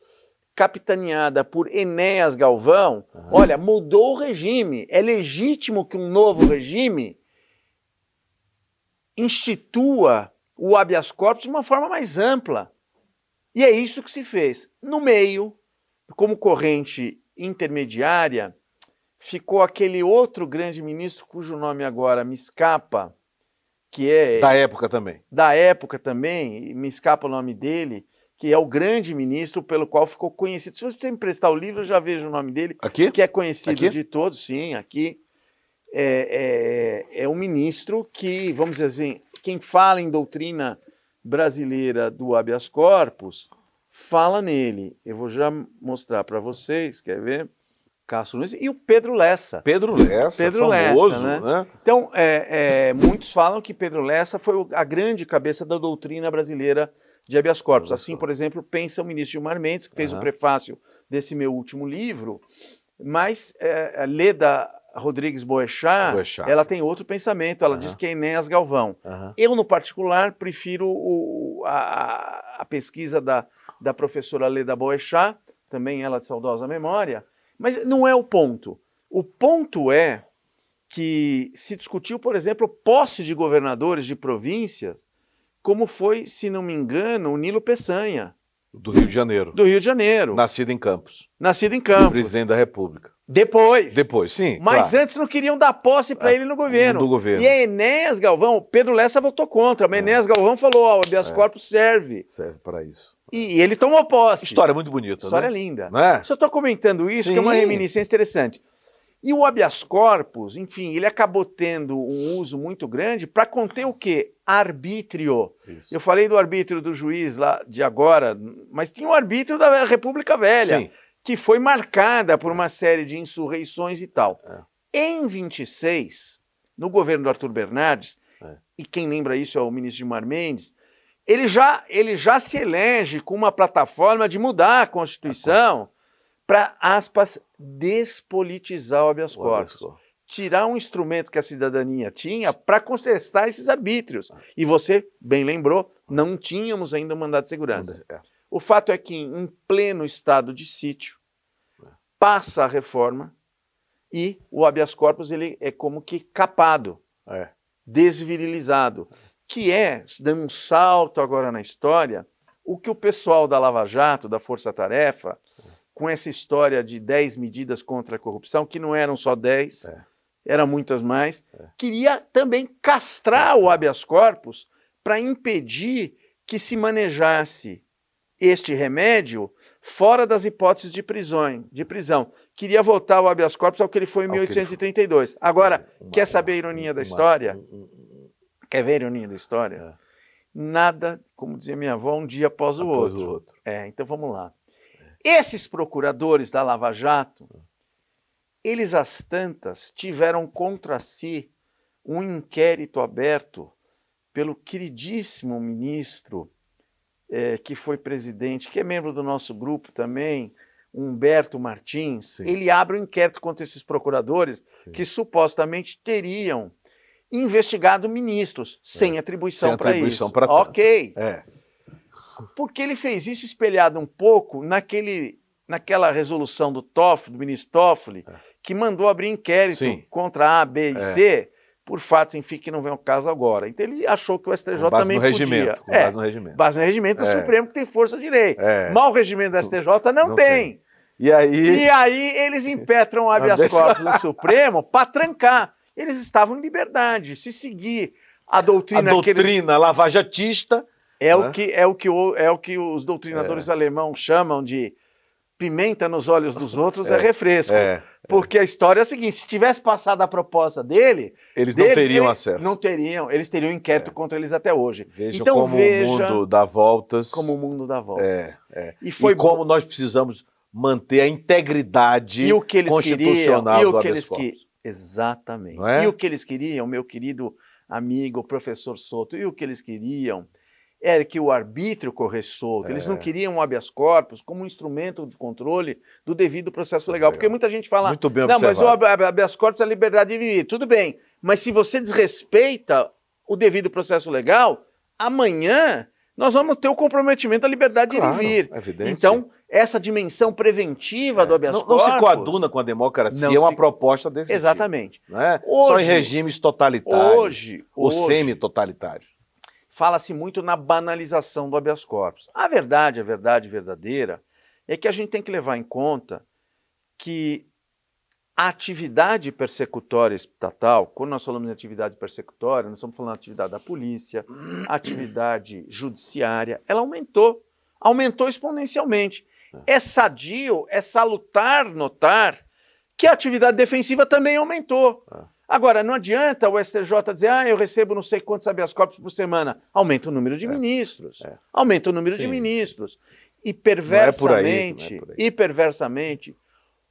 capitaneada por Enéas Galvão, olha, mudou o regime. É legítimo que um novo regime institua o habeas corpus de uma forma mais ampla. E é isso que se fez. No meio, como corrente intermediária, ficou aquele outro grande ministro, cujo nome agora me escapa, que é...
Da época também.
Da época também, me escapa o nome dele, que é o grande ministro pelo qual ficou conhecido. Se você me emprestar o livro, eu já vejo o nome dele.
Aqui?
Que é conhecido de todos, sim, aqui. É um ministro que, vamos dizer assim, quem fala em doutrina brasileira do habeas corpus, fala nele. Eu vou já mostrar para vocês, quer ver? Castro Nunes e o Pedro Lessa.
Pedro Lessa, famoso, né?
Então, muitos falam que Pedro Lessa foi a grande cabeça da doutrina brasileira de habeas corpus. Assim, por exemplo, pensa o ministro Gilmar Mendes, que fez o prefácio desse meu último livro, mas Leda Rodrigues Boechat, ela tem outro pensamento, ela diz que é Enéas Galvão. Eu, no particular, prefiro a pesquisa da professora Leda Boechat, também ela de saudosa memória, mas não é o ponto. O ponto é que se discutiu, por exemplo, posse de governadores de províncias, como foi, se não me engano, o Nilo Peçanha,
Do Rio de Janeiro.
Do Rio de Janeiro.
Nascido em Campos.
Nascido em Campos.
Presidente da República.
Depois,
sim.
Mas
claro.
antes não queriam dar posse para ele no governo.
Do governo.
E a Enéas Galvão, Pedro Lessa votou contra, mas Enéas Galvão falou, ó, o habeas corpus serve.
Serve para isso.
E ele tomou posse.
História muito bonita,
História
né?
linda.
Não é?
Só estou comentando isso, que é uma reminiscência interessante. E o habeas corpus, enfim, ele acabou tendo um uso muito grande para conter o quê? Arbítrio. Isso. Eu falei do arbítrio do juiz lá de agora, mas tinha o arbítrio da República Velha,
Sim.
que foi marcada por uma série de insurreições e tal. Em 26, no governo do Arthur Bernardes, e quem lembra isso é o ministro Gilmar Mendes, ele já se elege com uma plataforma de mudar a Constituição para, aspas, despolitizar o habeas corpus. Tirar um instrumento que a cidadania tinha para contestar esses arbítrios. E você bem lembrou, não tínhamos ainda um mandado de segurança. O fato é que, em pleno estado de sítio, passa a reforma e o habeas corpus ele é como que capado, desvirilizado, que é, dando um salto agora na história, o que o pessoal da Lava Jato, da Força Tarefa, com essa história de 10 medidas contra a corrupção, que não eram só 10, eram muitas mais, queria também castrar o habeas corpus para impedir que se manejasse este remédio fora das hipóteses de prisão. Queria voltar o habeas corpus ao que ele foi em 1832. Agora, quer saber a ironia da história? Quer ver a ironia da história? Nada, como dizia minha avó, um dia após o outro. Então vamos lá. Esses procuradores da Lava Jato, eles às tantas tiveram contra si um inquérito aberto pelo queridíssimo ministro que foi presidente, que é membro do nosso grupo também, Humberto Martins. Sim. Ele abre um inquérito contra esses procuradores que supostamente teriam investigado ministros sem atribuição para isso. Ok. Porque ele fez isso espelhado um pouco naquela resolução do ministro Toffoli, que mandou abrir inquérito contra A, B e C, por fatos, enfim, que não vem ao caso agora. Então ele achou que o STJ também podia.
Base no regimento.
Base no regimento do Supremo, que tem força de lei. Mas o regimento do STJ não tem.
E aí
eles impetram o habeas corpus do Supremo para trancar. Eles estavam em liberdade. Se seguir a doutrina...
A doutrina lavajatista...
É o que os doutrinadores alemãos chamam de pimenta nos olhos dos outros é refresco. Porque a história é a seguinte, se tivesse passado a proposta dele...
Eles não teriam acesso.
Não teriam, eles teriam inquérito contra eles até hoje.
Veja então, como o mundo dá voltas.
Como o mundo dá voltas.
E como nós precisamos manter a integridade constitucional do habeas corpus.
Exatamente. E o que eles queriam, meu querido amigo, professor Souto, e o que eles queriam era que o arbítrio corresse solto. Eles não queriam o habeas corpus como um instrumento de controle do devido processo legal. Porque muita gente fala,
muito bem
não, mas o habeas corpus é a liberdade de viver. Tudo bem, mas se você desrespeita o devido processo legal, amanhã nós vamos ter o comprometimento da liberdade de ir e vir.
Evidente.
Então, essa dimensão preventiva do habeas corpus...
Não se coaduna com a democracia, é uma proposta desse
Exatamente.
tipo. Não é? Só em regimes totalitários ou semi-totalitários.
Fala-se muito na banalização do habeas corpus. A verdade verdadeira, é que a gente tem que levar em conta que a atividade persecutória estatal, quando nós falamos em atividade persecutória, nós estamos falando da atividade da polícia, atividade judiciária, ela aumentou exponencialmente. É sadio, é salutar notar que a atividade defensiva também aumentou. Agora, não adianta o STJ dizer, eu recebo não sei quantos habeas corpus por semana. Aumenta o número de ministros. Aumenta o número de ministros. E perversamente,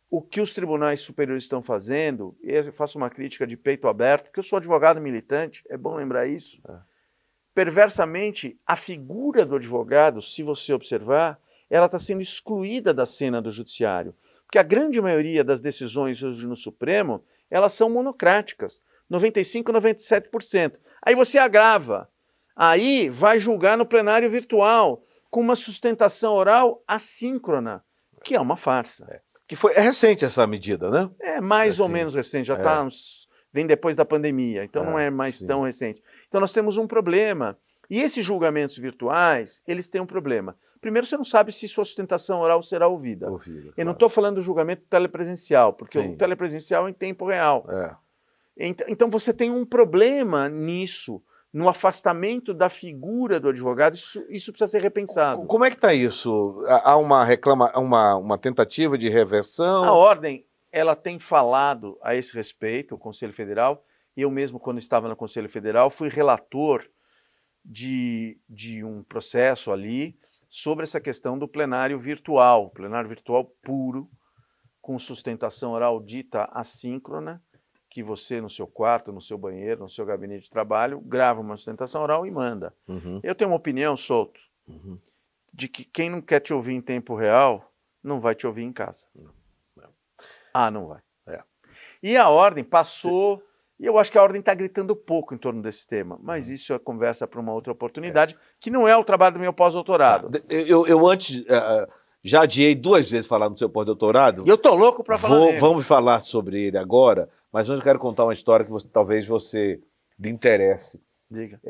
o que os tribunais superiores estão fazendo, e eu faço uma crítica de peito aberto, porque eu sou advogado militante, é bom lembrar isso. Perversamente, a figura do advogado, se você observar, ela está sendo excluída da cena do judiciário. Porque a grande maioria das decisões hoje no Supremo, elas são monocráticas, 95%, 97%. Aí você agrava, aí vai julgar no plenário virtual, com uma sustentação oral assíncrona, que é uma farsa.
É recente essa medida, né?
É mais ou menos recente, já vem depois da pandemia, então não é mais tão recente. Então nós temos um problema E esses julgamentos virtuais, eles têm um problema. Primeiro, você não sabe se sua sustentação oral será ouvida. Eu não estou falando do julgamento telepresencial, porque o telepresencial é em tempo real. Então você tem um problema nisso, no afastamento da figura do advogado, isso precisa ser repensado.
Como é que está isso? Há uma tentativa de reversão?
A ordem, ela tem falado a esse respeito, o Conselho Federal, e eu mesmo, quando estava no Conselho Federal, fui relator de um processo ali sobre essa questão do plenário virtual puro, com sustentação oral dita assíncrona, que você, no seu quarto, no seu banheiro, no seu gabinete de trabalho, grava uma sustentação oral e manda. Eu tenho uma opinião, Souto, de que quem não quer te ouvir em tempo real, não vai te ouvir em casa. Não vai. E a ordem passou, e eu acho que a ordem está gritando pouco em torno desse tema, mas isso é conversa para uma outra oportunidade, que não é o trabalho do meu pós-doutorado.
Eu antes... já adiei 2 vezes falar no seu pós-doutorado.
E eu tô louco para falar nele.
Vamos falar sobre ele agora, mas antes eu quero contar uma história que talvez você lhe interesse.
Diga.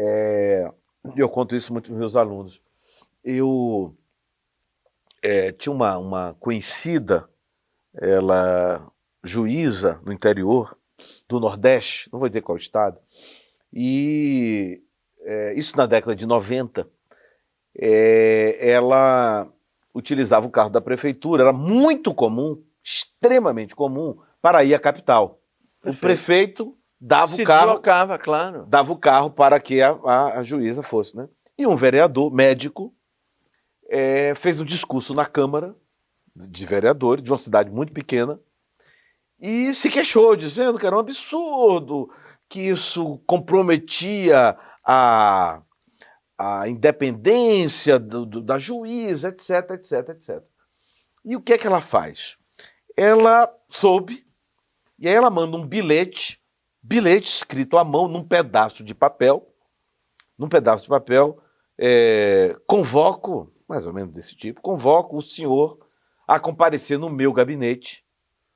Eu conto isso muito para os meus alunos. Eu tinha uma conhecida, ela juíza no interior do Nordeste, não vou dizer qual estado, e isso na década de 90, ela utilizava o carro da prefeitura, era muito comum, extremamente comum, para ir à capital. Perfeito. O prefeito dava o carro...
deslocava, claro.
Dava o carro para que a juíza fosse, né? E um vereador, médico, fez um discurso na Câmara de Vereadores, de uma cidade muito pequena, e se queixou, dizendo que era um absurdo, que isso comprometia a independência da juíza, etc, etc, etc. E o que é que ela faz? Ela soube, e aí ela manda um bilhete escrito à mão, num pedaço de papel, convoco, mais ou menos desse tipo, convoco o senhor a comparecer no meu gabinete,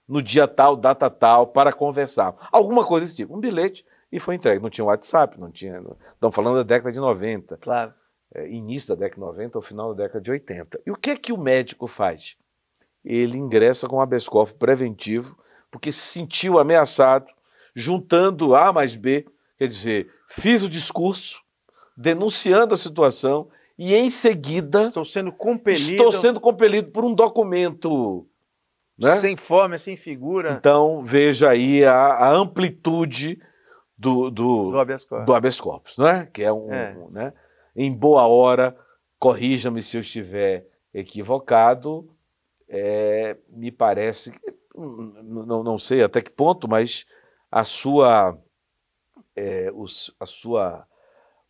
no dia tal, data tal, para conversar. Alguma coisa desse tipo, um bilhete. E foi entregue. Não tinha WhatsApp, não tinha... Estamos falando da década de 90.
Claro.
Início da década de 90 ou final da década de 80. E o que é que o médico faz? Ele ingressa com habeas corpus preventivo, porque se sentiu ameaçado, juntando A mais B, quer dizer, fiz o discurso, denunciando a situação, e em seguida...
Estou sendo compelido
por um documento... Né?
Sem forma, sem figura.
Então, veja aí a amplitude do habeas corpus, né? Que é né? Em boa hora, corrija-me se eu estiver equivocado, me parece, não sei até que ponto, mas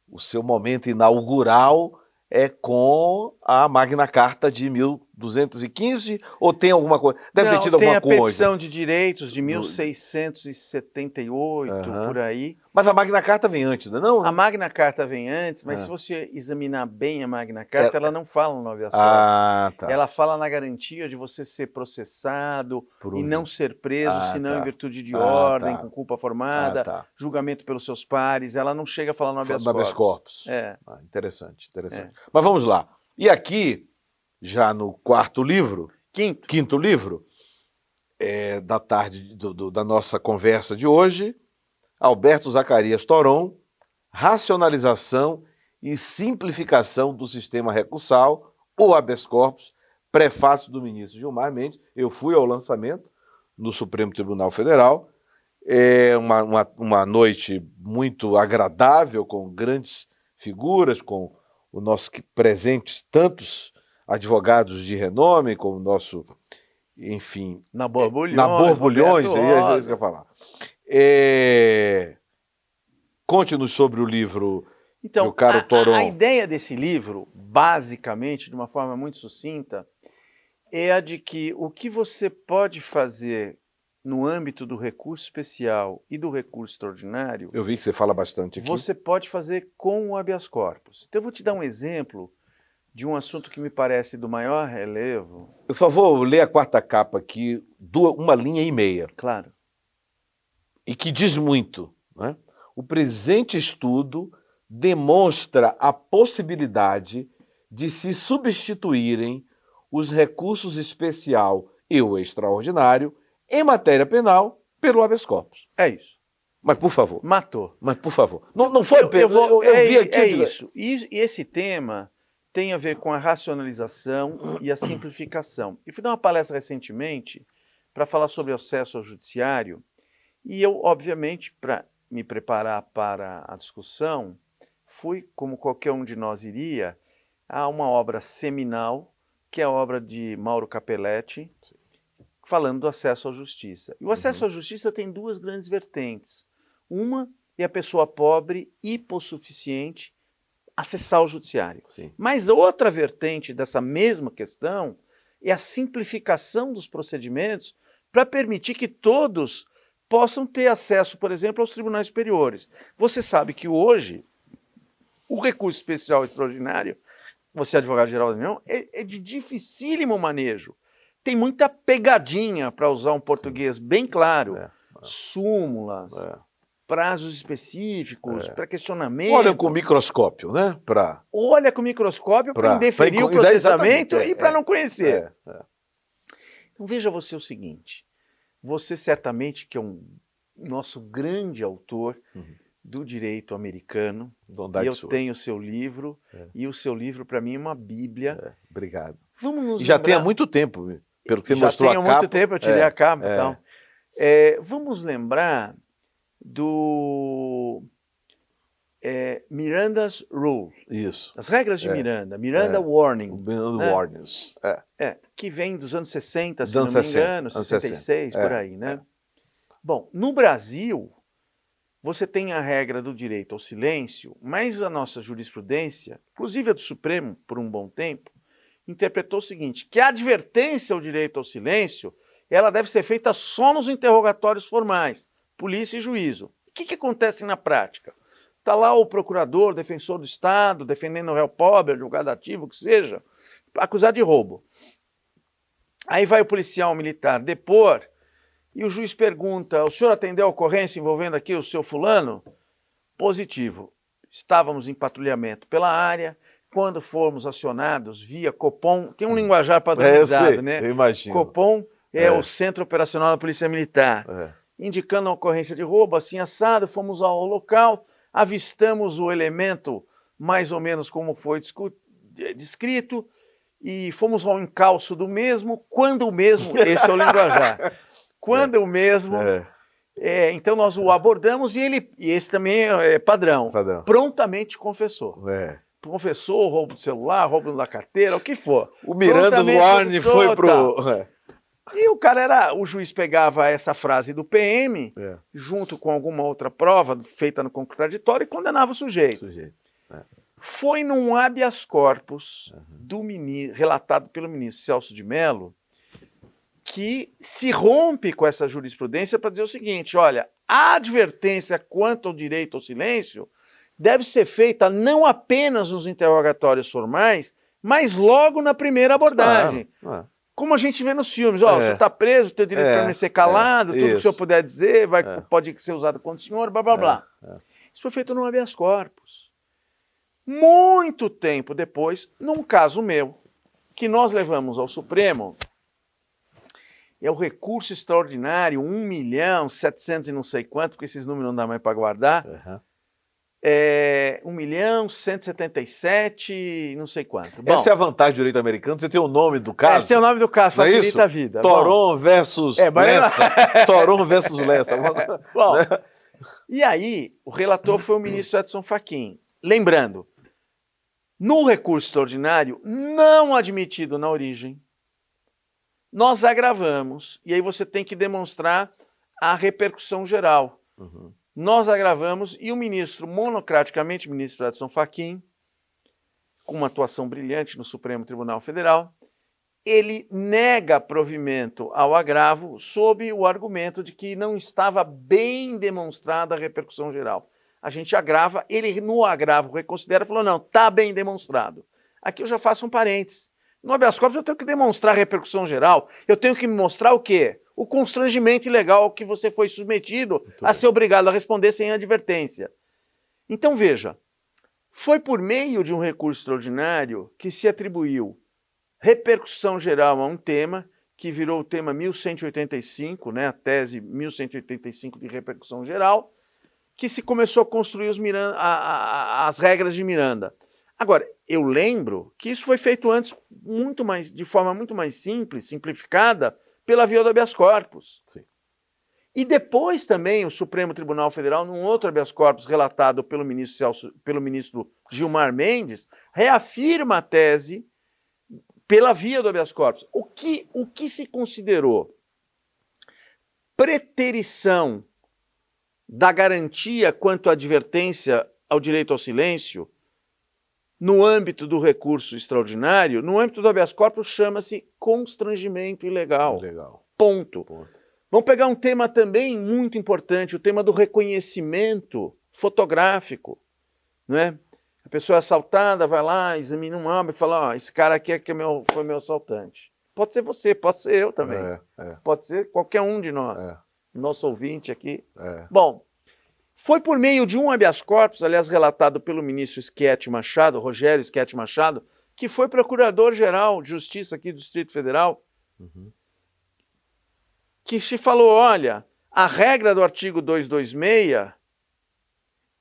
o seu momento inaugural é com a Magna Carta de 1215, ou tem alguma coisa? Deve ter tido alguma coisa.
Tem a Petição de Direitos de 1678, por aí.
Mas a Magna Carta vem antes, não é?
A Magna Carta vem antes, mas se você examinar bem a Magna Carta, ela não fala no habeas corpus.
Tá.
Ela fala na garantia de você ser processado e não ser preso, senão em virtude de ordem, com culpa formada, julgamento pelos seus pares. Ela não chega a falar no habeas corpus.
Interessante. Mas vamos lá. E aqui, já no quarto livro, quinto livro, da tarde da nossa conversa de hoje, Alberto Zacarias Toron, Racionalização e Simplificação do Sistema Recursal, o habeas corpus, prefácio do ministro Gilmar Mendes. Eu fui ao lançamento no Supremo Tribunal Federal, uma noite muito agradável, com grandes figuras, com o nosso presentes tantos advogados de renome, como o nosso, enfim...
Nabor
Bulhões, é isso que eu ia falar. Conte-nos sobre o livro, meu caro Toron.
A ideia desse livro, basicamente, de uma forma muito sucinta, é a de que o que você pode fazer no âmbito do recurso especial e do recurso extraordinário...
Eu vi que você fala bastante aqui.
Você pode fazer com o habeas corpus. Então eu vou te dar um exemplo de um assunto que me parece do maior relevo.
Eu só vou ler a quarta capa aqui, 1,5 linhas.
Claro.
E que diz muito, né? O presente estudo demonstra a possibilidade de se substituírem os recursos especial e o extraordinário em matéria penal pelo habeas corpus.
É isso.
Mas, por favor.
Matou.
Mas, por favor. Não foi...
Eu vi aqui...
É
isso. E esse tema tem a ver com a racionalização e a simplificação. Eu fui dar uma palestra recentemente para falar sobre o acesso ao judiciário e eu, obviamente, para me preparar para a discussão, fui, como qualquer um de nós iria, a uma obra seminal, que é a obra de Mauro Capelletti, falando do acesso à justiça. E o acesso à justiça tem duas grandes vertentes. Uma é a pessoa pobre, hipossuficiente, acessar o judiciário.
Sim.
Mas outra vertente dessa mesma questão é a simplificação dos procedimentos para permitir que todos possam ter acesso, por exemplo, aos tribunais superiores. Você sabe que hoje o recurso especial extraordinário, você é advogado-geral da União, é de dificílimo manejo. Tem muita pegadinha, para usar um português bem claro, súmulas, prazos específicos, para questionamento.
Olha com microscópio, né?
Olha com microscópio para indeferir o processamento e para não conhecer. Então veja você o seguinte, você certamente que é um nosso grande autor do direito americano, e eu tenho o seu livro, e o seu livro para mim é uma bíblia.
Obrigado.
Vamos nos
já
lembrar...
tem há muito tempo, pelo que você mostrou a capa.
Já tem há muito tempo, eu tirei a capa. Então. Vamos lembrar do Miranda's Rule.
Isso.
As regras de Miranda Warning.
Miranda Warnings.
Que vem dos anos 60, se não me engano, 66, por aí, né? Bom, no Brasil, você tem a regra do direito ao silêncio, mas a nossa jurisprudência, inclusive a do Supremo, por um bom tempo, interpretou o seguinte, que a advertência ao direito ao silêncio, ela deve ser feita só nos interrogatórios formais, polícia e juízo. O que acontece na prática? Está lá o procurador, defensor do Estado, defendendo o réu pobre, advogado ativo, o que seja, acusado de roubo. Aí vai o policial militar depor e o juiz pergunta, o senhor atendeu a ocorrência envolvendo aqui o seu fulano? Positivo. Estávamos em patrulhamento pela área, quando fomos acionados via Copom, tem um linguajar padronizado, né?
Eu imagino.
Copom é o Centro Operacional da Polícia Militar. Indicando a ocorrência de roubo, assim assado, fomos ao local, avistamos o elemento mais ou menos como foi descrito e fomos ao encalço do mesmo, quando o mesmo, esse é o linguajar, quando o mesmo, então nós o abordamos e esse também é padrão. Prontamente confessou. Confessou roubo do celular, roubo da carteira, o que for.
O Miranda do Warning foi pro...
E o juiz pegava essa frase do PM, junto com alguma outra prova feita no contraditório, e condenava o sujeito. Foi num habeas corpus relatado pelo ministro Celso de Mello, que se rompe com essa jurisprudência para dizer o seguinte, olha, a advertência quanto ao direito ao silêncio deve ser feita não apenas nos interrogatórios formais, mas logo na primeira abordagem. Como a gente vê nos filmes, o senhor está preso, tem o direito de permanecer calado, tudo que o senhor puder dizer pode ser usado contra o senhor, blá, blá, blá. Isso foi feito no habeas corpus. Muito tempo depois, num caso meu, que nós levamos ao Supremo, é o recurso extraordinário, 1.700.000 e não sei quanto, porque esses números não dá mais para guardar, 1.177.000, não sei quanto. Bom,
essa é a vantagem do direito americano, você tem o nome do caso.
Tem o nome do caso, facilita a vida.
Toron versus Lessa. Toron versus Lessa.
Bom, e aí, o relator foi o ministro Edson Fachin. Lembrando, no recurso extraordinário, não admitido na origem, nós agravamos, e aí você tem que demonstrar a repercussão geral. Nós agravamos e o ministro, monocraticamente, o ministro Edson Fachin, com uma atuação brilhante no Supremo Tribunal Federal, ele nega provimento ao agravo sob o argumento de que não estava bem demonstrada a repercussão geral. A gente agrava, ele no agravo reconsidera e falou, não, está bem demonstrado. Aqui eu já faço um parênteses. No habeas corpus eu tenho que demonstrar a repercussão geral, eu tenho que mostrar o quê? O constrangimento ilegal que você foi submetido a ser obrigado a responder sem advertência. Então veja, Foi por meio de um recurso extraordinário que se atribuiu repercussão geral a um tema, que virou o tema 1185, né, a tese 1185 de repercussão geral, que se começou a construir as regras de Miranda. Agora, eu lembro que isso foi feito antes de forma muito mais simples, simplificada, pela via do habeas corpus.
Sim.
E depois também o Supremo Tribunal Federal, num outro habeas corpus relatado pelo ministro Gilmar Mendes, reafirma a tese pela via do habeas corpus. O que se considerou preterição da garantia quanto à advertência ao direito ao silêncio, no âmbito do recurso extraordinário, no âmbito do habeas corpus, chama-se constrangimento ilegal.
Legal.
Ponto. Vamos pegar um tema também muito importante, o tema do reconhecimento fotográfico. Não é? A pessoa é assaltada, vai lá, examina um álbum e fala, esse cara aqui foi meu assaltante. Pode ser você, pode ser eu também. Pode ser qualquer um de nós. Nosso ouvinte aqui. Bom, foi por meio de um habeas corpus, aliás, relatado pelo ministro Schetti Machado, Rogério Schetti Machado, que foi procurador-geral de Justiça aqui do Distrito Federal, que se falou, olha, a regra do artigo 226,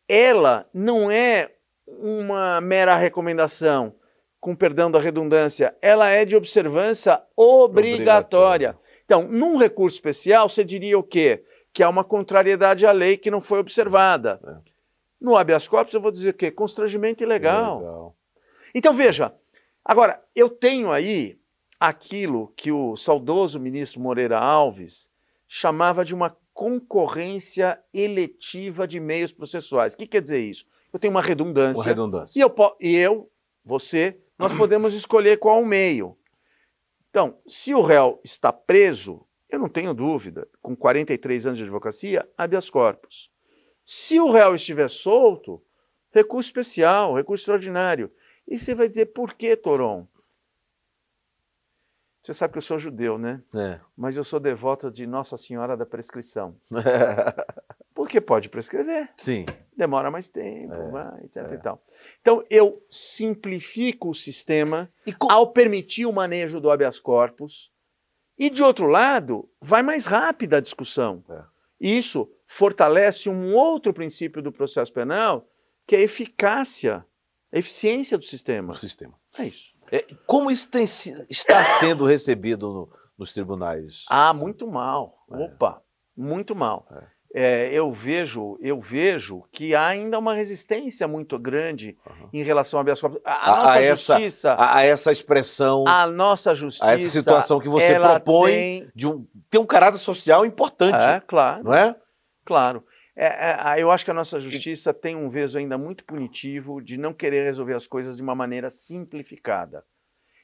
ela não é uma mera recomendação, com perdão da redundância, ela é de observância obrigatória. Então, num recurso especial, você diria o quê? Que há uma contrariedade à lei que não foi observada. No habeas corpus, eu vou dizer o quê? Constrangimento ilegal. Então, veja, agora, eu tenho aí aquilo que o saudoso ministro Moreira Alves chamava de uma concorrência eletiva de meios processuais. O que quer dizer isso? Eu tenho uma redundância. E você, nós podemos escolher qual o meio. Então, se o réu está preso, eu não tenho dúvida, com 43 anos de advocacia, habeas corpus. Se o réu estiver solto, recurso especial, recurso extraordinário. E você vai dizer, por que, Toron? Você sabe que eu sou judeu, né? Mas eu sou devoto de Nossa Senhora da Prescrição. Porque pode prescrever.
Sim.
Demora mais tempo, etc. E tal. Então, eu simplifico o sistema ao permitir o manejo do habeas corpus. E, de outro lado, vai mais rápida a discussão. Isso fortalece um outro princípio do processo penal, que é a eficiência do sistema. É isso.
Como isso está sendo recebido nos tribunais?
Muito mal. Opa, muito mal. Eu vejo que há ainda uma resistência muito grande em relação ao habeas corpus. A essa expressão. A nossa justiça.
A essa situação que você propõe tem um caráter social importante.
Claro.
Não é?
Claro. Eu acho que a nossa justiça tem um veso ainda muito punitivo de não querer resolver as coisas de uma maneira simplificada.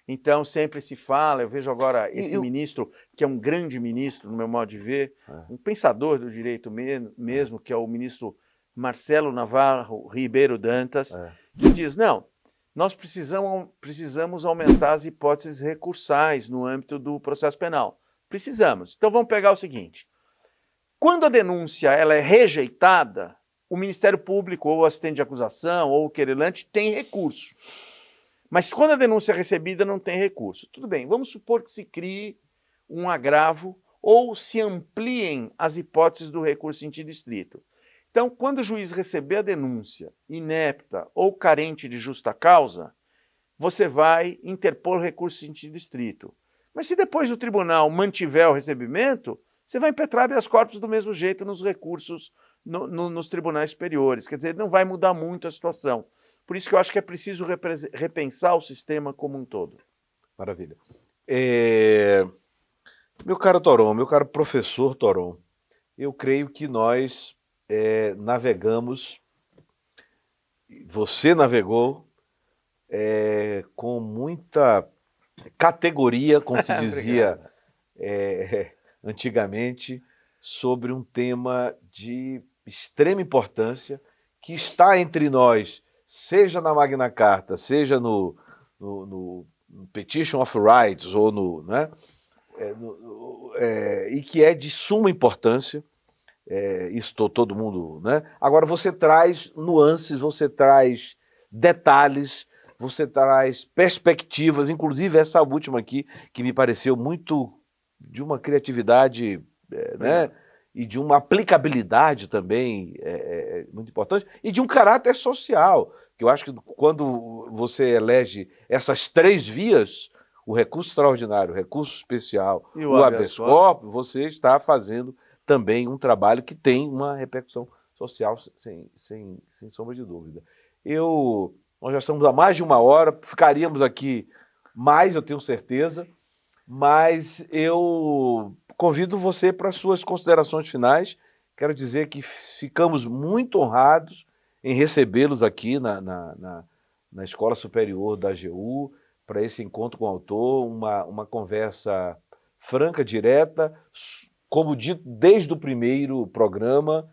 Então, sempre se fala, eu vejo agora esse ministro, que é um grande ministro, no meu modo de ver, um pensador do direito mesmo, que é o ministro Marcelo Navarro Ribeiro Dantas, que diz, não, nós precisamos aumentar as hipóteses recursais no âmbito do processo penal. Precisamos. Então, vamos pegar o seguinte. Quando a denúncia ela é rejeitada, o Ministério Público, ou o assistente de acusação, ou o querelante tem recurso. Mas quando a denúncia é recebida, não tem recurso. Tudo bem, vamos supor que se crie um agravo ou se ampliem as hipóteses do recurso em sentido estrito. Então, quando o juiz receber a denúncia inepta ou carente de justa causa, você vai interpor recurso em sentido estrito. Mas se depois o tribunal mantiver o recebimento, você vai impetrar habeas corpus do mesmo jeito nos recursos nos tribunais superiores. Quer dizer, não vai mudar muito a situação. Por isso que eu acho que é preciso repensar o sistema como um todo.
Maravilha. Meu caro Toron, meu caro professor Toron, eu creio que nós navegamos, você navegou com muita categoria, como se dizia antigamente, sobre um tema de extrema importância que está entre nós, seja na Magna Carta, seja no Petition of Rights, ou e que é de suma importância, isso todo mundo, né? Agora você traz nuances, você traz detalhes, você traz perspectivas, inclusive essa última aqui, que me pareceu muito de uma criatividade, né? E de uma aplicabilidade também muito importante, e de um caráter social, que eu acho que quando você elege essas 3 vias, o recurso extraordinário, o recurso especial,
E
o habeas corpus, você está fazendo também um trabalho que tem uma repercussão social, sem sombra de dúvida. Nós já estamos há mais de 1 hora, ficaríamos aqui mais, eu tenho certeza, mas eu convido você para as suas considerações finais. Quero dizer que ficamos muito honrados em recebê-los aqui na Escola Superior da AGU, para esse encontro com o autor, uma conversa franca, direta, como dito desde o primeiro programa,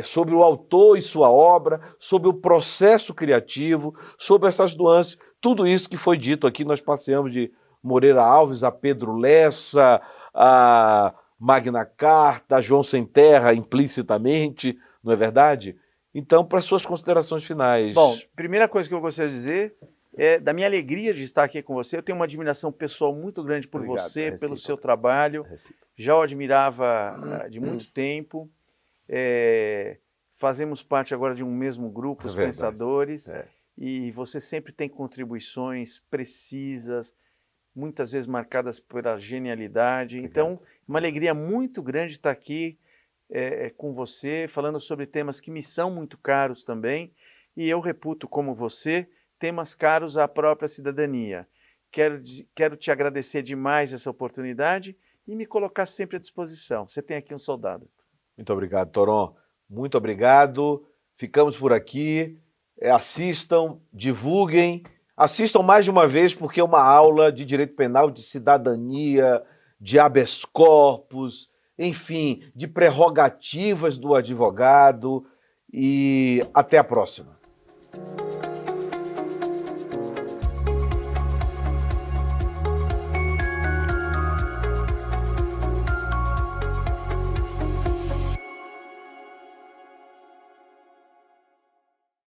sobre o autor e sua obra, sobre o processo criativo, sobre essas nuances, tudo isso que foi dito aqui. Nós passeamos de Moreira Alves a Pedro Lessa, a Magna Carta, a João Sem Terra, implicitamente, não é verdade? Então, para as suas considerações finais.
Bom, primeira coisa que eu gostaria de dizer é da minha alegria de estar aqui com você. Eu tenho uma admiração pessoal muito grande por você, pelo seu trabalho. Já o admirava de muito tempo. Fazemos parte agora de um mesmo grupo, os pensadores, e você sempre tem contribuições precisas, muitas vezes marcadas pela genialidade. Então, uma alegria muito grande estar aqui com você, falando sobre temas que me são muito caros também, e eu reputo, como você, temas caros à própria cidadania. Quero te agradecer demais essa oportunidade e me colocar sempre à disposição. Você tem aqui um soldado.
Muito obrigado, Toron. Muito obrigado. Ficamos por aqui. Assistam, divulguem. Assistam mais de uma vez, porque é uma aula de direito penal, de cidadania, de habeas corpus, enfim, de prerrogativas do advogado. E até a próxima.